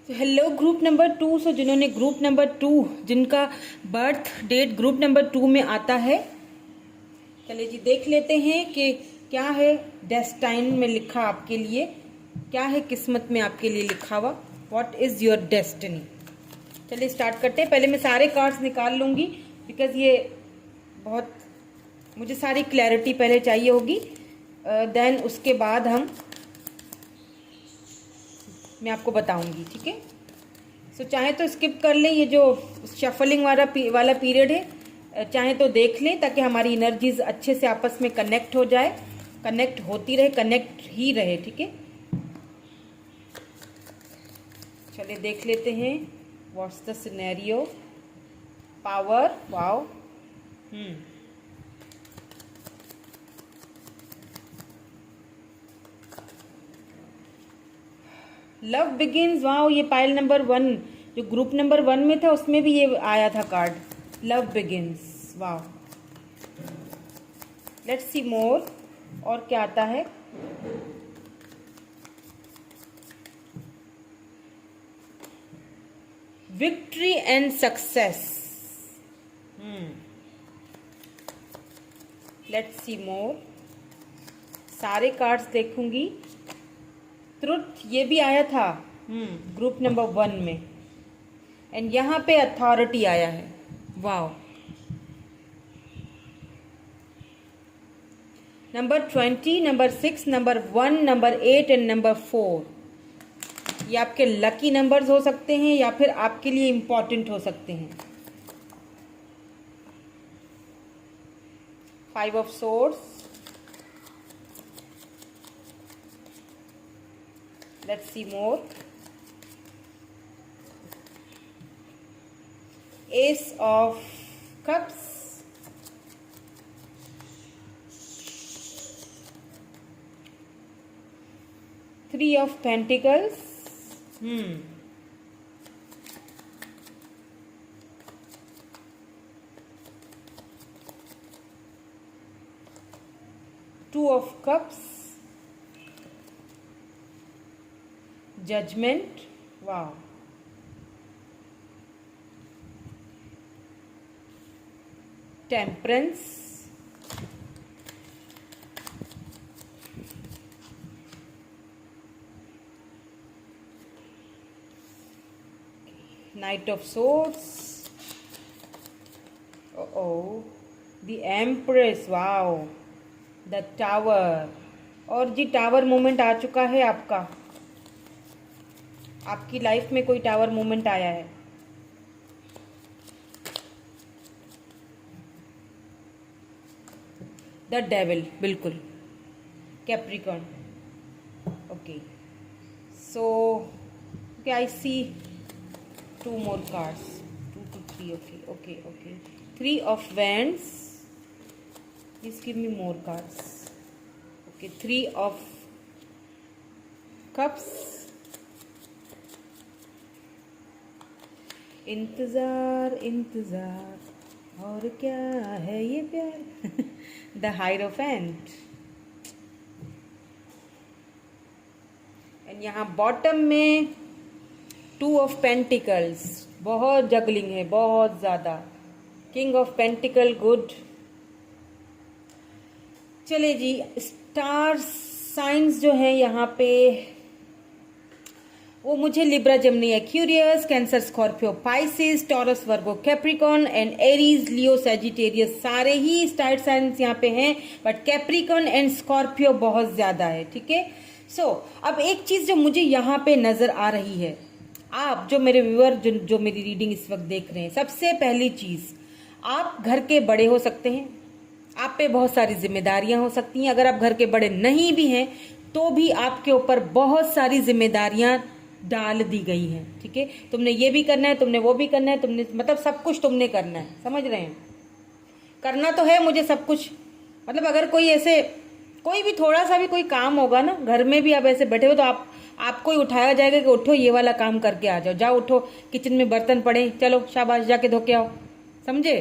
Hello group number 2। So जिन्होंने ग्रुप नंबर 2, जिनका बर्थ डेट ग्रुप नंबर 2 में आता है, चलिए जी देख लेते हैं कि क्या है डेस्टाइन में लिखा आपके लिए, क्या है किस्मत में आपके लिए लिखा हुआ। What is your destiny. चलिए स्टार्ट करते हैं। पहले मैं सारे कार्ड्स निकाल लूंगी, बिकॉज ये बहुत मुझे सारी क्लैरिटी पहले चाहिए होगी, देन उसके बाद मैं आपको बताऊंगी। ठीक है, सो चाहे तो स्किप कर लें, ये जो शफलिंग वाला पीरियड है, चाहे तो देख लें, ताकि हमारी एनर्जीज अच्छे से आपस में कनेक्ट हो जाए, कनेक्ट होती रहे, कनेक्ट ही रहे। ठीक है, चलिए देख लेते हैं what's the scenario. Power, wow, love begins, wow, ये पाइल नंबर 1 जो ग्रुप नंबर 1 में था उसमें भी ये आया था card, love begins. Wow, let's see more, और क्या आता है। Victory and success. Let's see more, सारे कार्ड्स देखूंगी। ट्रुथ ये भी आया था ग्रुप नंबर 1 में, एंड यहाँ पे अथॉरिटी आया है। Wow. Number 20, number 6, number 1, number 8 and number 4, ये आपके लकी नंबर्स हो सकते हैं या फिर आपके लिए इंपॉर्टेंट हो सकते हैं। 5 of swords, let's see more. S of cups, Three of Pentacles, Two of Cups, Judgment, wow, Temperance, Knight of Swords, the Empress, wow, the Tower, और जी टावर मोमेंट आ चुका है आपका, आपकी लाइफ में कोई टावर मोमेंट आया है। द डेविल, बिल्कुल, Capricorn. Okay, so I C 2 more cards, 2 to 3, okay. 3 of Wands, please give me more cards. Okay, 3 of Cups, इंतजार और क्या है ये प्यार। द हायरोफेंट, एंड यहाँ बॉटम में 2 ऑफ पेंटिकल्स, बहुत जगलिंग है, बहुत ज्यादा। King of pentacle, good. चले जी, स्टार साइंस जो है यहाँ पे वो मुझे Libra, Gemini, Aquarius, cancer, Scorpio, Pisces, taurus, Virgo, Capricorn and Aries, Leo, Sagittarius, सारे ही स्टार साइंस यहाँ पे हैं, बट कैप्रिकॉर्न एंड स्कॉर्पियो बहुत ज्यादा है। ठीक है, सो अब एक चीज जो मुझे यहाँ पे नजर आ रही है, आप जो मेरे व्यूअर जो मेरी रीडिंग इस वक्त देख रहे हैं, सबसे पहली चीज, आप घर के बड़े हो सकते हैं, आप पे बहुत सारी जिम्मेदारियां हो सकती हैं। अगर आप घर के बड़े नहीं भी हैं तो भी आपके ऊपर बहुत सारी जिम्मेदारियां डाल दी गई हैं। ठीक है, तुमने ये भी करना है, तुमने वो भी करना है, तुमने मतलब सब कुछ तुमने करना है। समझ रहे हैं, करना तो है मुझे सब कुछ, मतलब अगर कोई ऐसे कोई भी थोड़ा सा भी कोई काम होगा ना, घर में भी आप ऐसे बैठे हो तो आपको ही उठाया जाएगा कि उठो ये वाला काम करके आ जाओ, जाओ उठो, किचन में बर्तन पड़े, चलो शाबाश जाके धो के आओ। समझे,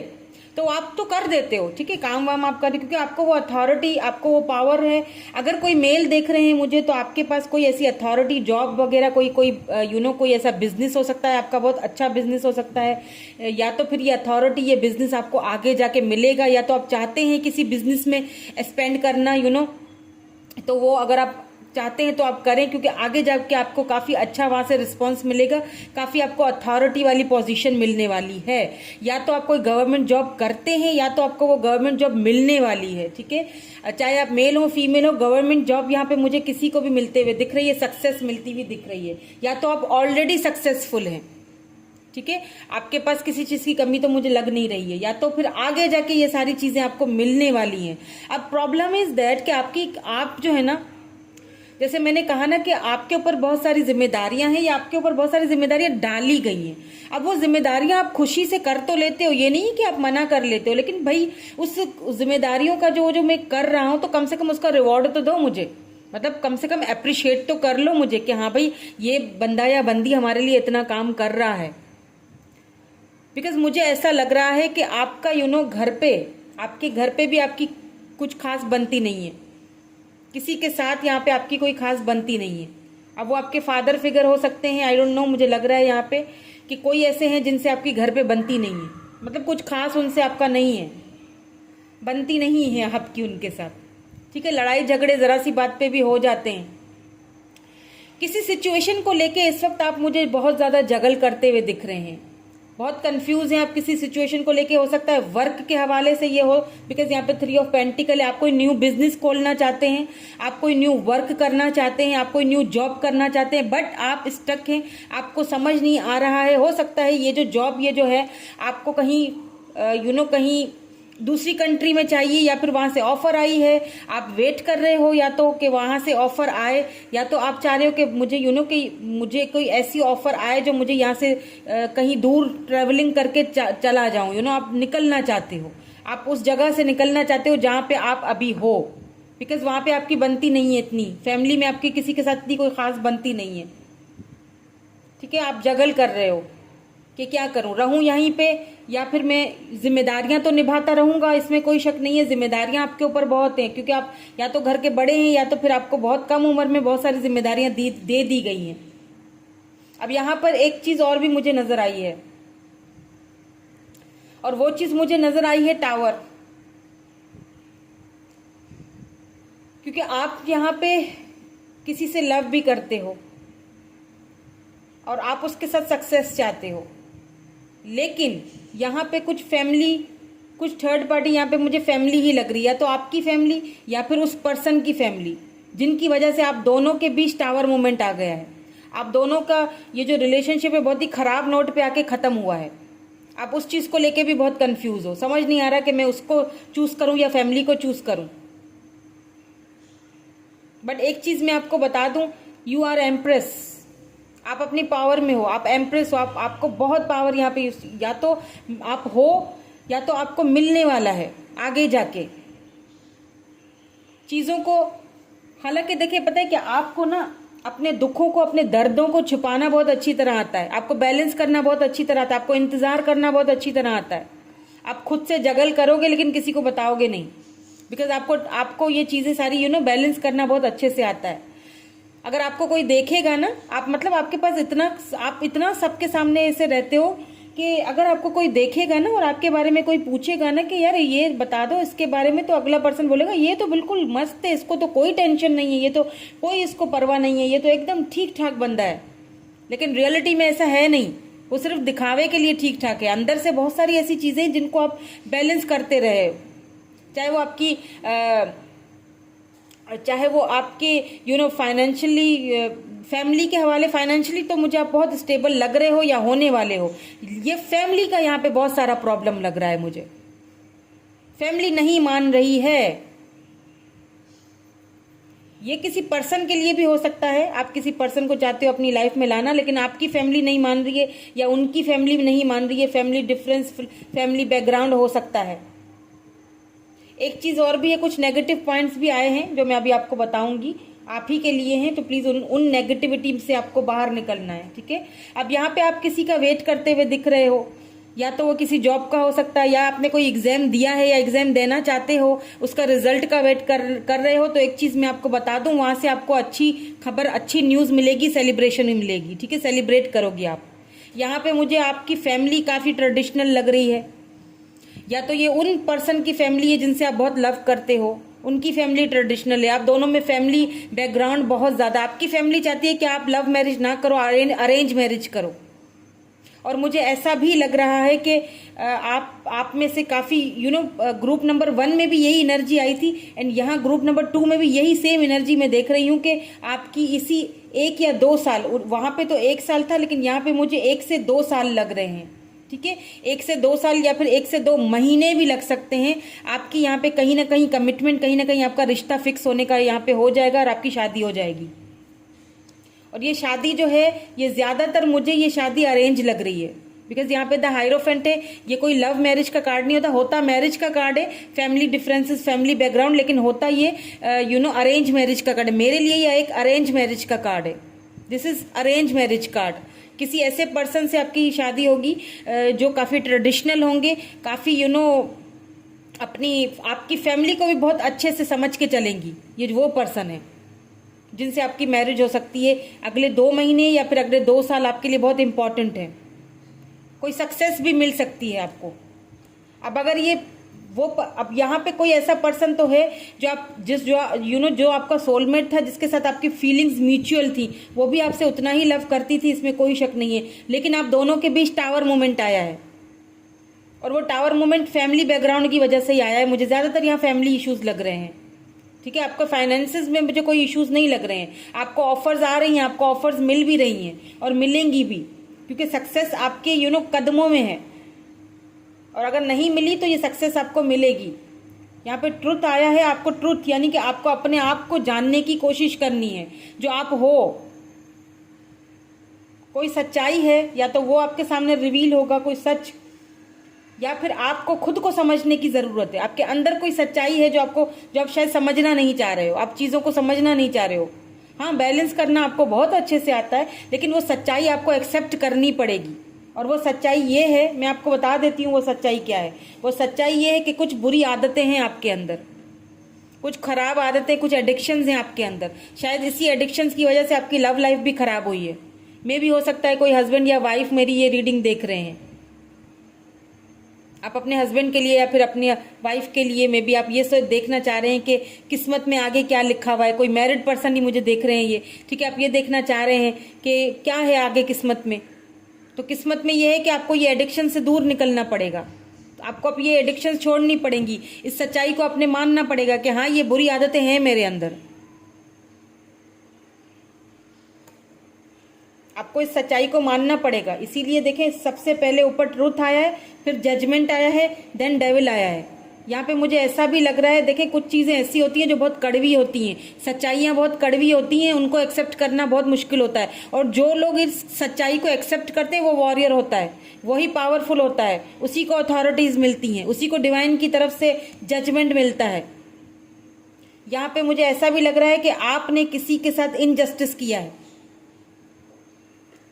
तो आप तो कर देते हो। ठीक है, काम वाम आप कर, क्योंकि आपको वो अथॉरिटी, आपको वो पावर है। अगर कोई मेल देख रहे हैं मुझे, तो आपके पास कोई ऐसी अथॉरिटी, जॉब वगैरह, कोई कोई ऐसा बिजनेस हो सकता है, आपका बहुत अच्छा बिजनेस हो सकता है, या तो फिर ये अथॉरिटी, ये बिजनेस आपको आगे जाके मिलेगा, या तो आप चाहते हैं किसी बिजनेस में स्पेंड करना, तो वो अगर आप चाहते हैं तो आप करें, क्योंकि आगे जाके आपको काफी अच्छा वहां से रिस्पांस मिलेगा, काफी आपको अथॉरिटी वाली पोजीशन मिलने वाली है। या तो आप कोई गवर्नमेंट जॉब करते हैं या तो आपको वो गवर्नमेंट जॉब मिलने वाली है। ठीक है, चाहे आप मेल हो फीमेल हो, गवर्नमेंट जॉब यहाँ पे मुझे किसी को भी मिलते हुए दिख रही है, सक्सेस मिलती हुई दिख रही है, या तो आप ऑलरेडी सक्सेसफुल हैं। ठीक है, आपके पास किसी चीज की कमी तो मुझे लग नहीं रही है, या तो फिर आगे जाके ये सारी चीजें आपको मिलने वाली हैं। अब प्रॉब्लम इज दैट कि आप जो है ना, जैसे मैंने कहा ना कि आपके ऊपर बहुत सारी जिम्मेदारियां हैं, या आपके ऊपर बहुत सारी जिम्मेदारियां डाली गई हैं। अब वो जिम्मेदारियां आप खुशी से कर तो लेते हो, ये नहीं कि आप मना कर लेते हो, लेकिन भाई उस जिम्मेदारियों का जो मैं कर रहा हूं, तो कम से कम उसका रिवॉर्ड तो दो मुझे, मतलब कम से कम अप्रिशिएट तो कर लो मुझे कि हाँ भाई ये बंदा या बंदी हमारे लिए इतना काम कर रहा है। बिकॉज मुझे ऐसा लग रहा है कि आपका घर पे, आपके घर पे भी आपकी कुछ खास बनती नहीं है, किसी के साथ यहाँ पे आपकी कोई खास बनती नहीं है। अब वो आपके फादर फिगर हो सकते हैं, आई डोंट नो, मुझे लग रहा है यहाँ पे कि कोई ऐसे हैं जिनसे आपकी घर पे बनती नहीं है, मतलब कुछ खास उनसे आपका नहीं है, बनती नहीं है आपकी उनके साथ, ठीक है। लड़ाई झगड़े ज़रा सी बात पे भी हो जाते हैं। किसी सिचुएशन को लेके इस वक्त आप मुझे बहुत ज़्यादा जगल करते हुए दिख रहे हैं, बहुत कंफ्यूज हैं आप किसी सिचुएशन को लेके। हो सकता है वर्क के हवाले से ये हो, बिकॉज यहाँ पे 3 ऑफ पेंटिकल है। आप कोई न्यू बिजनेस खोलना चाहते हैं, आप कोई न्यू वर्क करना चाहते हैं, आप कोई न्यू जॉब करना चाहते हैं, बट आप स्टक हैं, आपको समझ नहीं आ रहा है। हो सकता है ये जो जॉब ये जो है आपको कहीं कहीं दूसरी कंट्री में चाहिए, या फिर वहां से ऑफर आई है, आप वेट कर रहे हो या तो कि वहां से ऑफर आए, या तो आप चाह रहे हो कि मुझे कि मुझे कोई ऐसी ऑफर आए जो मुझे यहाँ से कहीं दूर ट्रेवलिंग करके चला जाऊं। आप निकलना चाहते हो, आप उस जगह से निकलना चाहते हो जहां पे आप अभी हो, बिकॉज वहां पे आपकी बनती नहीं है इतनी, फैमिली में आपकी किसी के साथ इतनी कोई खास बनती नहीं है, ठीक है। आप जगल कर रहे हो कि क्या करूं, रहूं यहीं पे या फिर मैं जिम्मेदारियां तो निभाता रहूंगा, इसमें कोई शक नहीं है, जिम्मेदारियां आपके ऊपर बहुत हैं, क्योंकि आप या तो घर के बड़े हैं या तो फिर आपको बहुत कम उम्र में बहुत सारी जिम्मेदारियां दे दी गई हैं। अब यहां पर एक चीज और भी मुझे नजर आई है, और वो चीज मुझे नजर आई है टावर, क्योंकि आप यहां पे किसी से लव भी करते हो और आप उसके साथ सक्सेस चाहते हो, लेकिन यहाँ पे कुछ फैमिली, कुछ थर्ड पार्टी, यहाँ पे मुझे फैमिली ही लग रही है, तो आपकी फैमिली या फिर उस पर्सन की फैमिली, जिनकी वजह से आप दोनों के बीच टावर मूवमेंट आ गया है। आप दोनों का ये जो रिलेशनशिप है बहुत ही खराब नोट पे आके खत्म हुआ है। आप उस चीज को लेके भी बहुत कंफ्यूज हो, समझ नहीं आ रहा कि मैं उसको चूज करूं या फैमिली को चूज करूं। बट एक चीज मैं आपको बता दूं, यू आर एम्प्रेस, आप अपनी पावर में हो, आप एम्प्रेस हो, आपको बहुत पावर यहाँ पे, या तो आप हो या तो आपको मिलने वाला है आगे जाके चीजों को। हालांकि देखिए, पता है क्या, आपको ना अपने दुखों को, अपने दर्दों को छुपाना बहुत अच्छी तरह आता है, आपको बैलेंस करना बहुत अच्छी तरह आता है, आपको इंतजार करना बहुत अच्छी तरह आता है। आप खुद से जगल करोगे लेकिन किसी को बताओगे नहीं, बिकॉज आपको ये चीजें सारी बैलेंस करना बहुत अच्छे से आता है। अगर आपको कोई देखेगा ना, आप मतलब आपके पास आप इतना सबके सामने ऐसे रहते हो कि अगर आपको कोई देखेगा ना और आपके बारे में कोई पूछेगा ना कि यार ये बता दो इसके बारे में, तो अगला पर्सन बोलेगा ये तो बिल्कुल मस्त है, इसको तो कोई टेंशन नहीं है, ये तो कोई इसको परवाह नहीं है, ये तो एकदम ठीक ठाक बंदा है। लेकिन रियलिटी में ऐसा है नहीं, वो सिर्फ दिखावे के लिए ठीक ठाक है। अंदर से बहुत सारी ऐसी चीजें जिनको आप बैलेंस करते रहे, चाहे वो आपके फाइनेंशियली, फैमिली के हवाले, फाइनेंशियली तो मुझे आप बहुत स्टेबल लग रहे हो या होने वाले हो। ये फैमिली का यहाँ पे बहुत सारा प्रॉब्लम लग रहा है मुझे, फैमिली नहीं मान रही है। ये किसी पर्सन के लिए भी हो सकता है, आप किसी पर्सन को चाहते हो अपनी लाइफ में लाना, लेकिन आपकी फैमिली नहीं मान रही है या उनकी फैमिली नहीं मान रही है, फैमिली डिफरेंस, फैमिली बैकग्राउंड हो सकता है। एक चीज और भी है, कुछ नेगेटिव पॉइंट्स भी आए हैं जो मैं अभी आपको बताऊंगी, आप ही के लिए हैं, तो प्लीज उन नेगेटिविटी से आपको बाहर निकलना है, ठीक है। अब यहाँ पे आप किसी का वेट करते हुए दिख रहे हो, या तो वो किसी जॉब का हो सकता है, या आपने कोई एग्जाम दिया है या एग्जाम देना चाहते हो, उसका रिजल्ट का वेट कर रहे हो। तो एक चीज मैं आपको बता दूं, वहां से आपको अच्छी खबर, अच्छी न्यूज मिलेगी, सेलिब्रेशन भी मिलेगी, ठीक है, सेलिब्रेट करोगे आप। यहाँ पे मुझे आपकी फैमिली काफी ट्रेडिशनल लग रही है, या तो ये उन पर्सन की फैमिली है जिनसे आप बहुत लव करते हो, उनकी फैमिली ट्रेडिशनल है। आप दोनों में फैमिली बैकग्राउंड बहुत ज्यादा, आपकी फैमिली चाहती है कि आप लव मैरिज ना करो, अरेंज मैरिज करो। और मुझे ऐसा भी लग रहा है कि आप में से काफी ग्रुप नंबर 1 में भी यही एनर्जी आई थी, एंड यहाँ ग्रुप नंबर 2 में भी यही सेम एनर्जी मैं देख रही हूँ कि आपकी इसी 1 या 2 साल, वहां पे तो 1 साल था, लेकिन यहाँ पे मुझे 1 से 2 साल लग रहे हैं, ठीक है। 1 से 2 साल या फिर 1 से 2 महीने भी लग सकते हैं। आपकी यहाँ पे कहीं ना कहीं कमिटमेंट, कहीं ना कहीं आपका रिश्ता फिक्स होने का यहाँ पे हो जाएगा और आपकी शादी हो जाएगी। और ये शादी जो है, ये ज्यादातर मुझे ये शादी अरेंज लग रही है, बिकॉज यहाँ पे द हायरोफेंट है। ये कोई लव मैरिज का कार्ड नहीं होता मैरिज का कार्ड है, फैमिली डिफरेंसेस, फैमिली बैकग्राउंड, लेकिन होता ये अरेंज मैरिज का कार्ड है। मेरे लिए यह एक अरेंज मैरिज का कार्ड है, this is arrange marriage card. किसी ऐसे पर्सन से आपकी शादी होगी जो काफी ट्रेडिशनल होंगे, काफी अपनी आपकी फैमिली को भी बहुत अच्छे से समझ के चलेंगी। ये वो पर्सन है जिनसे आपकी मैरिज हो सकती है अगले 2 महीने या फिर अगले 2 साल आपके लिए बहुत इंपॉर्टेंट है। कोई सक्सेस भी मिल सकती है आपको। अब अगर ये वो अब यहाँ पे कोई ऐसा पर्सन तो है जो आप जो आपका सोलमेट था, जिसके साथ आपकी फीलिंग्स म्यूचुअल थी, वो भी आपसे उतना ही लव करती थी, इसमें कोई शक नहीं है। लेकिन आप दोनों के बीच टावर मोमेंट आया है और वो टावर मोमेंट फैमिली बैकग्राउंड की वजह से ही आया है। मुझे ज़्यादातर यहाँ फैमिली इश्यूज लग रहे हैं। ठीक है, आपको फाइनेंसेस में मुझे कोई इश्यूज नहीं लग रहे हैं। आपको ऑफर्स आ रही हैं, आपको ऑफर्स मिल भी रही हैं और मिलेंगी भी, क्योंकि सक्सेस आपके कदमों में है। और अगर नहीं मिली तो ये सक्सेस आपको मिलेगी। यहाँ पे ट्रुथ आया है, आपको ट्रुथ यानी कि आपको अपने आप को जानने की कोशिश करनी है जो आप हो। कोई सच्चाई है या तो वो आपके सामने रिवील होगा, कोई सच, या फिर आपको खुद को समझने की जरूरत है। आपके अंदर कोई सच्चाई है जो आप शायद समझना नहीं चाह रहे हो, आप चीजों को समझना नहीं चाह रहे हो। हाँ, बैलेंस करना आपको बहुत अच्छे से आता है, लेकिन वो सच्चाई आपको एक्सेप्ट करनी पड़ेगी। और वो सच्चाई ये है, मैं आपको बता देती हूँ वो सच्चाई क्या है। वो सच्चाई ये है कि कुछ बुरी आदतें हैं आपके अंदर, कुछ खराब आदतें, कुछ एडिक्शंस हैं आपके अंदर। शायद इसी एडिक्शंस की वजह से आपकी लव लाइफ भी खराब हुई है। मे भी हो सकता है कोई हस्बैंड या वाइफ मेरी ये रीडिंग देख रहे हैं। आप अपने हस्बैंड के लिए या फिर अपनी वाइफ के लिए मे बी आप ये सोच देखना चाह रहे हैं कि किस्मत में आगे क्या लिखा हुआ है। कोई मैरिड पर्सन ही मुझे देख रहे हैं ये, ठीक है। आप ये देखना चाह रहे हैं कि क्या है आगे किस्मत में। तो किस्मत में ये है कि आपको ये एडिक्शन से दूर निकलना पड़ेगा। तो आपको अब ये एडिक्शन छोड़नी पड़ेंगी। इस सच्चाई को अपने मानना पड़ेगा कि हाँ, ये बुरी आदतें हैं मेरे अंदर। आपको इस सच्चाई को मानना पड़ेगा। इसीलिए देखें, सबसे पहले ऊपर ट्रूथ आया है, फिर जजमेंट आया है, देन डेविल आया है। यहाँ पे मुझे ऐसा भी लग रहा है, देखें कुछ चीजें ऐसी होती हैं जो बहुत कड़वी होती हैं, सच्चाइयाँ बहुत कड़वी होती हैं, उनको एक्सेप्ट करना बहुत मुश्किल होता है। और जो लोग इस सच्चाई को एक्सेप्ट करते हैं वो वॉरियर होता है, वही पावरफुल होता है, उसी को अथॉरिटीज मिलती हैं, उसी को डिवाइन की तरफ से जजमेंट मिलता है। यहाँ पे मुझे ऐसा भी लग रहा है कि आपने किसी के साथ इनजस्टिस किया है।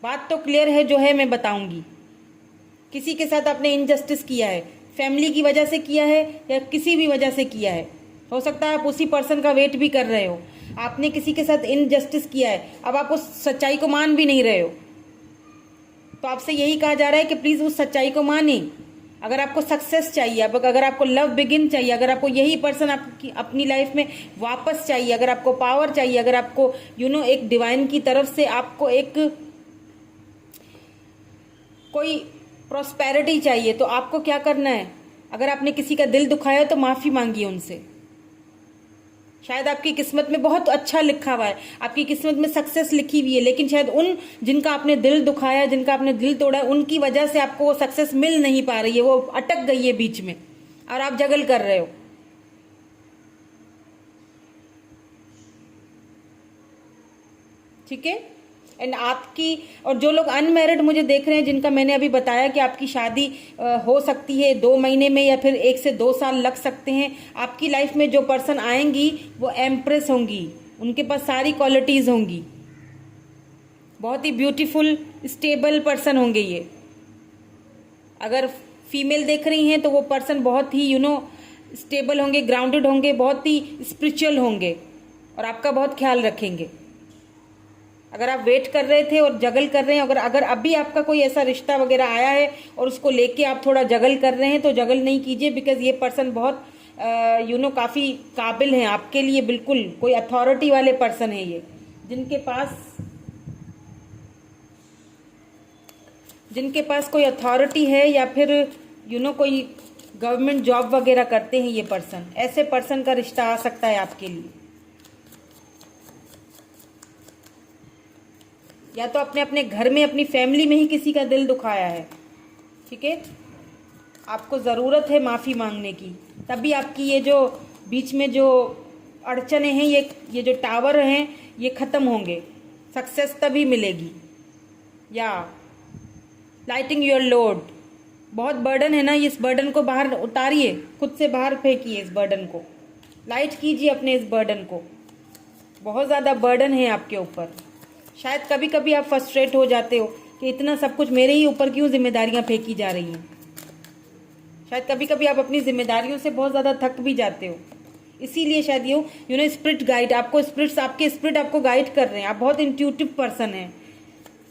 बात तो क्लियर है जो है मैं बताऊंगी। किसी के साथ आपने इनजस्टिस किया है, फैमिली की वजह से किया है या किसी भी वजह से किया है। हो सकता है आप उसी पर्सन का वेट भी कर रहे हो। आपने किसी के साथ इनजस्टिस किया है, अब आप उस सच्चाई को मान भी नहीं रहे हो। तो आपसे यही कहा जा रहा है कि प्लीज उस सच्चाई को माने। अगर आपको सक्सेस चाहिए, अगर आपको लव बिगिन चाहिए, अगर आपको यही पर्सन आपकी अपनी लाइफ में वापस चाहिए, अगर आपको पावर चाहिए, अगर आपको एक डिवाइन की तरफ से आपको एक कोई प्रॉस्पेरिटी चाहिए, तो आपको क्या करना है? अगर आपने किसी का दिल दुखाया तो माफी मांगिए उनसे। शायद आपकी किस्मत में बहुत अच्छा लिखा हुआ है, आपकी किस्मत में सक्सेस लिखी हुई है, लेकिन शायद उन जिनका आपने दिल दुखाया, जिनका आपने दिल तोड़ा है, उनकी वजह से आपको वो सक्सेस मिल नहीं पा रही है, वो अटक गई है बीच में और आप जगल कर रहे हो। ठीक है। एंड आपकी और जो लोग अनमैरिड मुझे देख रहे हैं, जिनका मैंने अभी बताया कि आपकी शादी हो सकती है 2 महीने में या फिर 1 से 2 साल लग सकते हैं। आपकी लाइफ में जो पर्सन आएंगी वो एम्प्रेस होंगी, उनके पास सारी क्वालिटीज होंगी, बहुत ही ब्यूटीफुल स्टेबल पर्सन होंगे ये। अगर फीमेल देख रही हैं तो वो पर्सन बहुत ही स्टेबल होंगे, ग्राउंडेड होंगे, बहुत ही स्पिरिचुअल होंगे और आपका बहुत ख्याल रखेंगे। अगर आप वेट कर रहे थे और जगल कर रहे हैं, अगर अभी आपका कोई ऐसा रिश्ता वगैरह आया है और उसको लेके आप थोड़ा जगल कर रहे हैं, तो जगल नहीं कीजिए, बिकॉज ये पर्सन बहुत काफ़ी काबिल हैं आपके लिए। बिल्कुल कोई अथॉरिटी वाले पर्सन है ये, जिनके पास कोई अथॉरिटी है या फिर कोई गवर्नमेंट जॉब वगैरह करते हैं ये पर्सन। ऐसे पर्सन का रिश्ता आ सकता है आपके लिए, या तो अपने अपने घर में अपनी फैमिली में ही किसी का दिल दुखाया है। ठीक है, आपको ज़रूरत है माफ़ी मांगने की, तभी आपकी ये जो बीच में जो अड़चने हैं, ये जो टावर हैं, ये ख़त्म होंगे, सक्सेस तभी मिलेगी। या लाइटिंग योर लोड, बहुत बर्डन है ना, इस बर्डन को बाहर उतारिए, खुद से बाहर फेंकिए, इस बर्डन को लाइट कीजिए, अपने इस बर्डन को। बहुत ज़्यादा बर्डन है आपके ऊपर। शायद कभी कभी आप फ्रस्ट्रेट हो जाते हो कि इतना सब कुछ मेरे ही ऊपर क्यों जिम्मेदारियां फेंकी जा रही हैं। शायद कभी कभी आप अपनी जिम्मेदारियों से बहुत ज़्यादा थक भी जाते हो, इसीलिए शायद ये स्पिरिट गाइड आपको, आपके स्पिरिट आपको गाइड कर रहे हैं। आप बहुत इंट्यूटिव पर्सन हैं,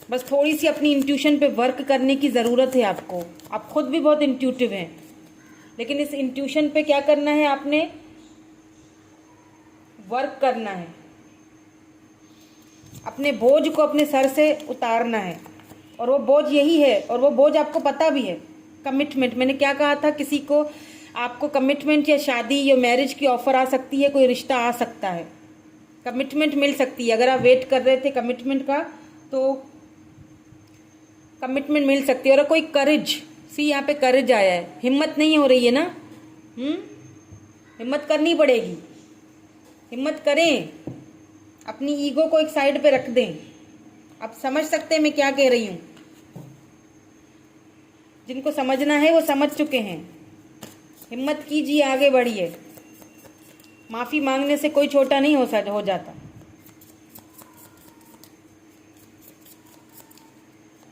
बस थोड़ी सी अपनी इंट्यूशन पे वर्क करने की ज़रूरत है आपको। आप खुद भी बहुत इंट्यूटिव हैं, लेकिन इस इंट्यूशन पे क्या करना है, आपने वर्क करना है, अपने बोझ को अपने सर से उतारना है। और वो बोझ यही है, और वो बोझ आपको पता भी है, कमिटमेंट। मैंने क्या कहा था, किसी को आपको कमिटमेंट या शादी या मैरिज की ऑफर आ सकती है, कोई रिश्ता आ सकता है, कमिटमेंट मिल सकती है। अगर आप वेट कर रहे थे कमिटमेंट का, तो कमिटमेंट मिल सकती है। और कोई करेज, यहाँ पे करेज आया है, हिम्मत नहीं हो रही है ना, हिम्मत करनी पड़ेगी, हिम्मत करें, अपनी ईगो को एक साइड पे रख दें। आप समझ सकते हैं मैं क्या कह रही हूँ, जिनको समझना है वो समझ चुके हैं। हिम्मत कीजिए, आगे बढ़िए, माफी मांगने से कोई छोटा नहीं हो जाता।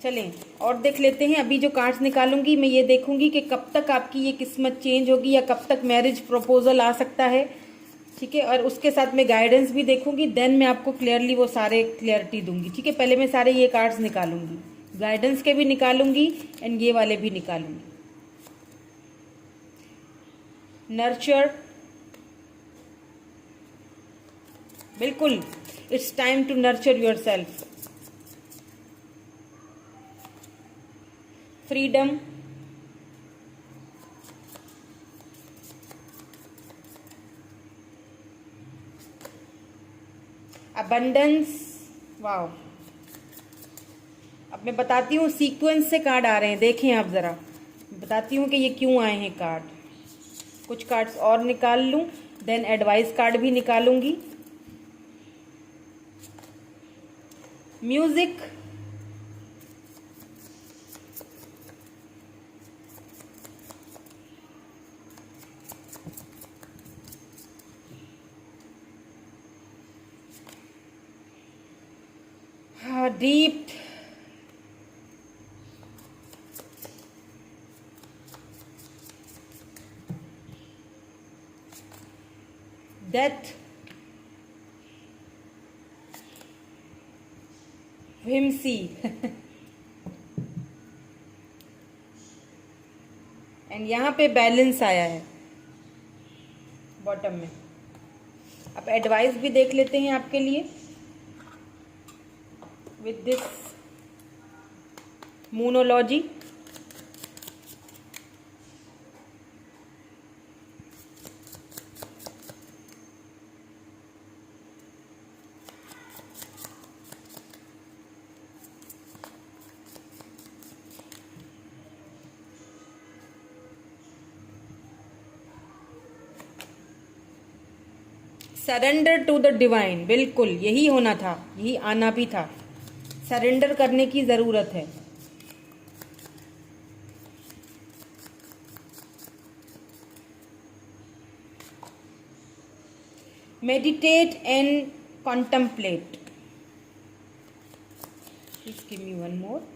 चलें और देख लेते हैं। अभी जो कार्ड्स निकालूंगी मैं ये देखूंगी कि कब तक आपकी ये किस्मत चेंज होगी, या कब तक मैरिज प्रपोजल आ सकता है, ठीक है। और उसके साथ मैं गाइडेंस भी देखूंगी, देन मैं आपको क्लियरली वो सारे क्लियरिटी दूंगी, ठीक है। पहले मैं सारे ये कार्ड्स निकालूंगी, गाइडेंस के भी निकालूंगी एंड ये वाले भी निकालूंगी। नर्चर, बिल्कुल, it's time to nurture yourself. Freedom, abundance, wow. अब मैं बताती हूँ, सीक्वेंस से कार्ड आ रहे हैं, देखें आप ज़रा, बताती हूँ कि ये क्यों आए हैं कार्ड। कुछ कार्ड्स और निकाल लूँ, देन एडवाइस कार्ड भी निकालूंगी। Music, deep, death, whimsy and यहाँ पे बैलेंस आया है बॉटम में। अब एडवाइस भी देख लेते हैं आपके लिए with this moonology. Surrender to the divine, बिल्कुल यही होना था, यही आना भी था। सरेंडर करने की जरूरत है। Meditate and contemplate. Please give me one more.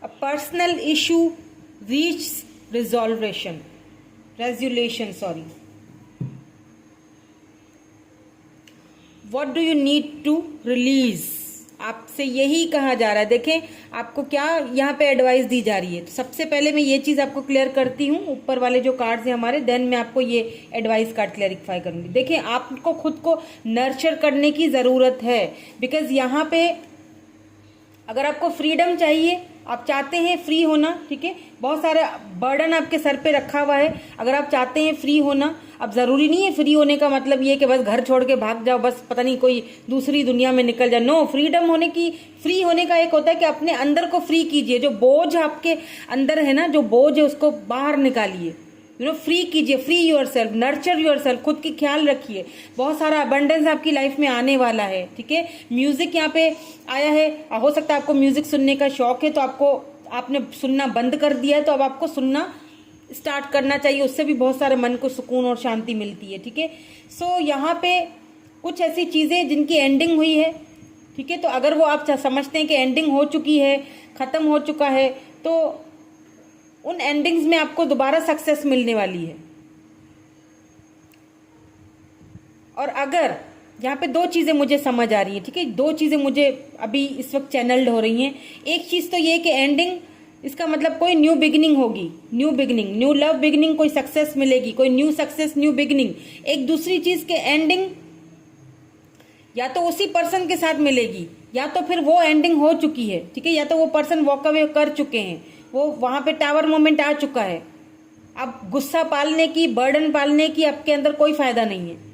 A personal issue reaches resolution. What do you need to release? आपसे यही कहा जा रहा है। देखें आपको क्या यहाँ पे एडवाइस दी जा रही है। तो सबसे पहले मैं ये चीज़ आपको क्लियर करती हूँ, ऊपर वाले जो कार्ड्स हैं हमारे, देन मैं आपको ये एडवाइस कार्ड क्लैरिफाई करूँगी। देखें आपको खुद को नर्चर करने की ज़रूरत है, बिकॉज यहाँ पे अगर आपको फ्रीडम चाहिए, आप चाहते हैं फ्री होना, ठीक है, बहुत सारे बर्डन आपके सर पे रखा हुआ है। अगर आप चाहते हैं फ्री होना, अब ज़रूरी नहीं है फ्री होने का मतलब ये कि बस घर छोड़ के भाग जाओ, बस पता नहीं कोई दूसरी दुनिया में निकल जाओ। नो, फ्री होने का एक होता है कि अपने अंदर को फ्री कीजिए। जो बोझ आपके अंदर है ना, जो बोझ है उसको बाहर निकालिए, फ्री कीजिए, फ्री योरसेल्फ, नर्चर योरसेल्फ, खुद की ख्याल रखिए। बहुत सारा अबंडेंस आपकी लाइफ में आने वाला है, ठीक है। म्यूजिक यहाँ पे आया है, हो सकता है आपको म्यूजिक सुनने का शौक है, तो आपने सुनना बंद कर दिया है, तो अब आपको सुनना स्टार्ट करना चाहिए। उससे भी बहुत सारे मन को सुकून और शांति मिलती है, ठीक है। सो यहाँ पे कुछ ऐसी चीजें जिनकी एंडिंग हुई है, ठीक है, तो अगर वो आप समझते हैं कि एंडिंग हो चुकी है, ख़त्म हो चुका है, तो उन एंडिंग्स में आपको दोबारा सक्सेस मिलने वाली है। और अगर यहाँ पे दो चीज़ें मुझे समझ आ रही हैं, ठीक है, दो चीज़ें मुझे अभी इस वक्त चैनल्ड हो रही हैं। एक चीज़ तो ये कि एंडिंग, इसका मतलब कोई न्यू बिगिनिंग होगी, new beginning, new love beginning, कोई सक्सेस मिलेगी, कोई न्यू सक्सेस, न्यू बिगिनिंग। एक दूसरी चीज़ के एंडिंग या तो उसी पर्सन के साथ मिलेगी, या तो फिर वो एंडिंग हो चुकी है, ठीक है, या तो वो पर्सन वॉक अवे कर चुके हैं, वो वहां पे टावर मोमेंट आ चुका है। अब गुस्सा पालने की, बर्डन पालने की आपके अंदर कोई फायदा नहीं है।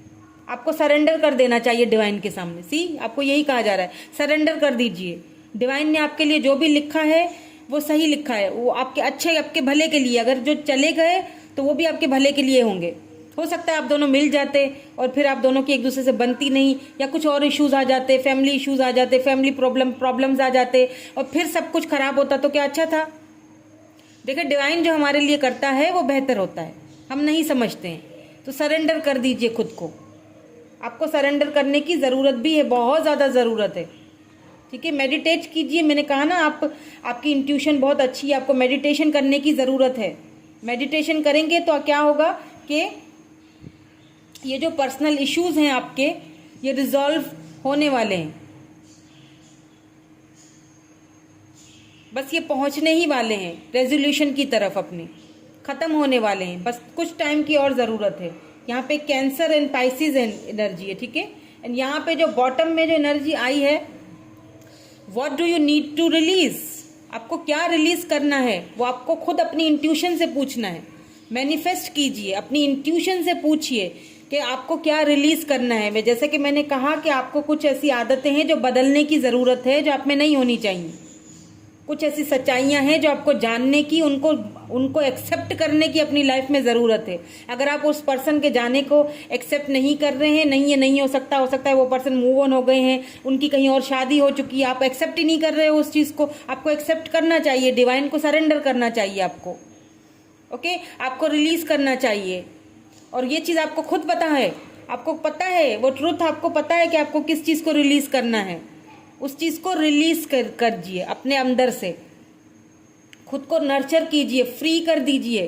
आपको सरेंडर कर देना चाहिए डिवाइन के सामने। सी, आपको यही कहा जा रहा है, सरेंडर कर दीजिए। डिवाइन ने आपके लिए जो भी लिखा है वो सही लिखा है, वो आपके अच्छे, आपके भले के लिए। अगर जो चले गए तो वो भी आपके भले के लिए होंगे। हो सकता है आप दोनों मिल जाते और फिर आप दोनों की एक दूसरे से बनती नहीं, या कुछ और इश्यूज आ जाते, फैमिली इश्यूज आ जाते, फैमिली प्रॉब्लम्स आ जाते, और फिर सब कुछ खराब होता तो क्या अच्छा था। देखिए, डिवाइन जो हमारे लिए करता है वो बेहतर होता है, हम नहीं समझते हैं। तो सरेंडर कर दीजिए खुद को। आपको सरेंडर करने की ज़रूरत भी है, बहुत ज़्यादा ज़रूरत है, ठीक है। मेडिटेट कीजिए, मैंने कहा ना, आपकी इंट्यूशन बहुत अच्छी है, आपको मेडिटेशन करने की ज़रूरत है। मेडिटेशन करेंगे तो क्या होगा कि ये जो पर्सनल इश्यूज हैं आपके, ये रिजॉल्व होने वाले हैं, बस ये पहुंचने ही वाले हैं रेजोल्यूशन की तरफ, अपने ख़त्म होने वाले हैं, बस कुछ टाइम की और ज़रूरत है। यहाँ पे कैंसर एंड पाइसिस एनर्जी है, ठीक है। एंड यहाँ पे जो बॉटम में जो एनर्जी आई है, what do you need to release, आपको क्या रिलीज करना है, वो आपको खुद अपनी इंट्यूशन से पूछना है। मैनिफेस्ट कीजिए, अपनी इंट्यूशन से पूछिए कि आपको क्या रिलीज करना है। जैसे कि मैंने कहा कि आपको कुछ ऐसी आदतें हैं जो बदलने की ज़रूरत है, जो आप में नहीं होनी चाहिए। कुछ ऐसी सच्चाइयां हैं जो आपको जानने की, उनको एक्सेप्ट करने की अपनी लाइफ में ज़रूरत है। अगर आप उस पर्सन के जाने को एक्सेप्ट नहीं कर रहे हैं, नहीं, ये नहीं हो सकता है वो पर्सन मूव ऑन हो गए हैं, उनकी कहीं और शादी हो चुकी है, आप एक्सेप्ट ही नहीं कर रहे हो उस चीज़ को। आपको एक्सेप्ट करना चाहिए, डिवाइन को सरेंडर करना चाहिए आपको, ओके। आपको रिलीज करना चाहिए, और ये चीज़ आपको खुद पता है, आपको पता है वो ट्रूथ, आपको पता है कि आपको किस चीज़ को रिलीज करना है। उस चीज़ को रिलीज कर दीजिए अपने अंदर से, खुद को नर्चर कीजिए, फ्री कर दीजिए।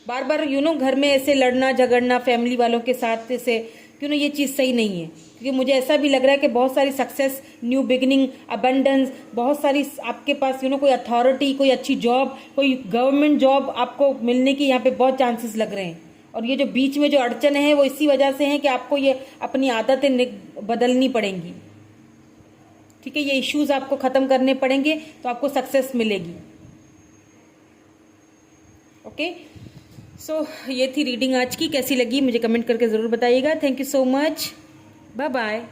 बार बार घर में ऐसे लड़ना झगड़ना फैमिली वालों के साथ, ऐसे ये चीज़ सही नहीं है। क्योंकि मुझे ऐसा भी लग रहा है कि बहुत सारी सक्सेस, न्यू बिगिनिंग, अबंडेंस, बहुत सारी आपके पास कोई अथॉरिटी, कोई अच्छी जॉब, कोई गवर्नमेंट जॉब आपको मिलने की यहाँ पे बहुत चांसेस लग रहे हैं। और ये जो बीच में जो अड़चन है वो इसी वजह से है कि आपको ये अपनी आदतें बदलनी पड़ेंगी, ठीक है। ये इश्यूज आपको खत्म करने पड़ेंगे तो आपको सक्सेस मिलेगी, ओके। सो ये थी रीडिंग आज की। कैसी लगी मुझे कमेंट करके ज़रूर बताइएगा। Thank you so much, bye bye.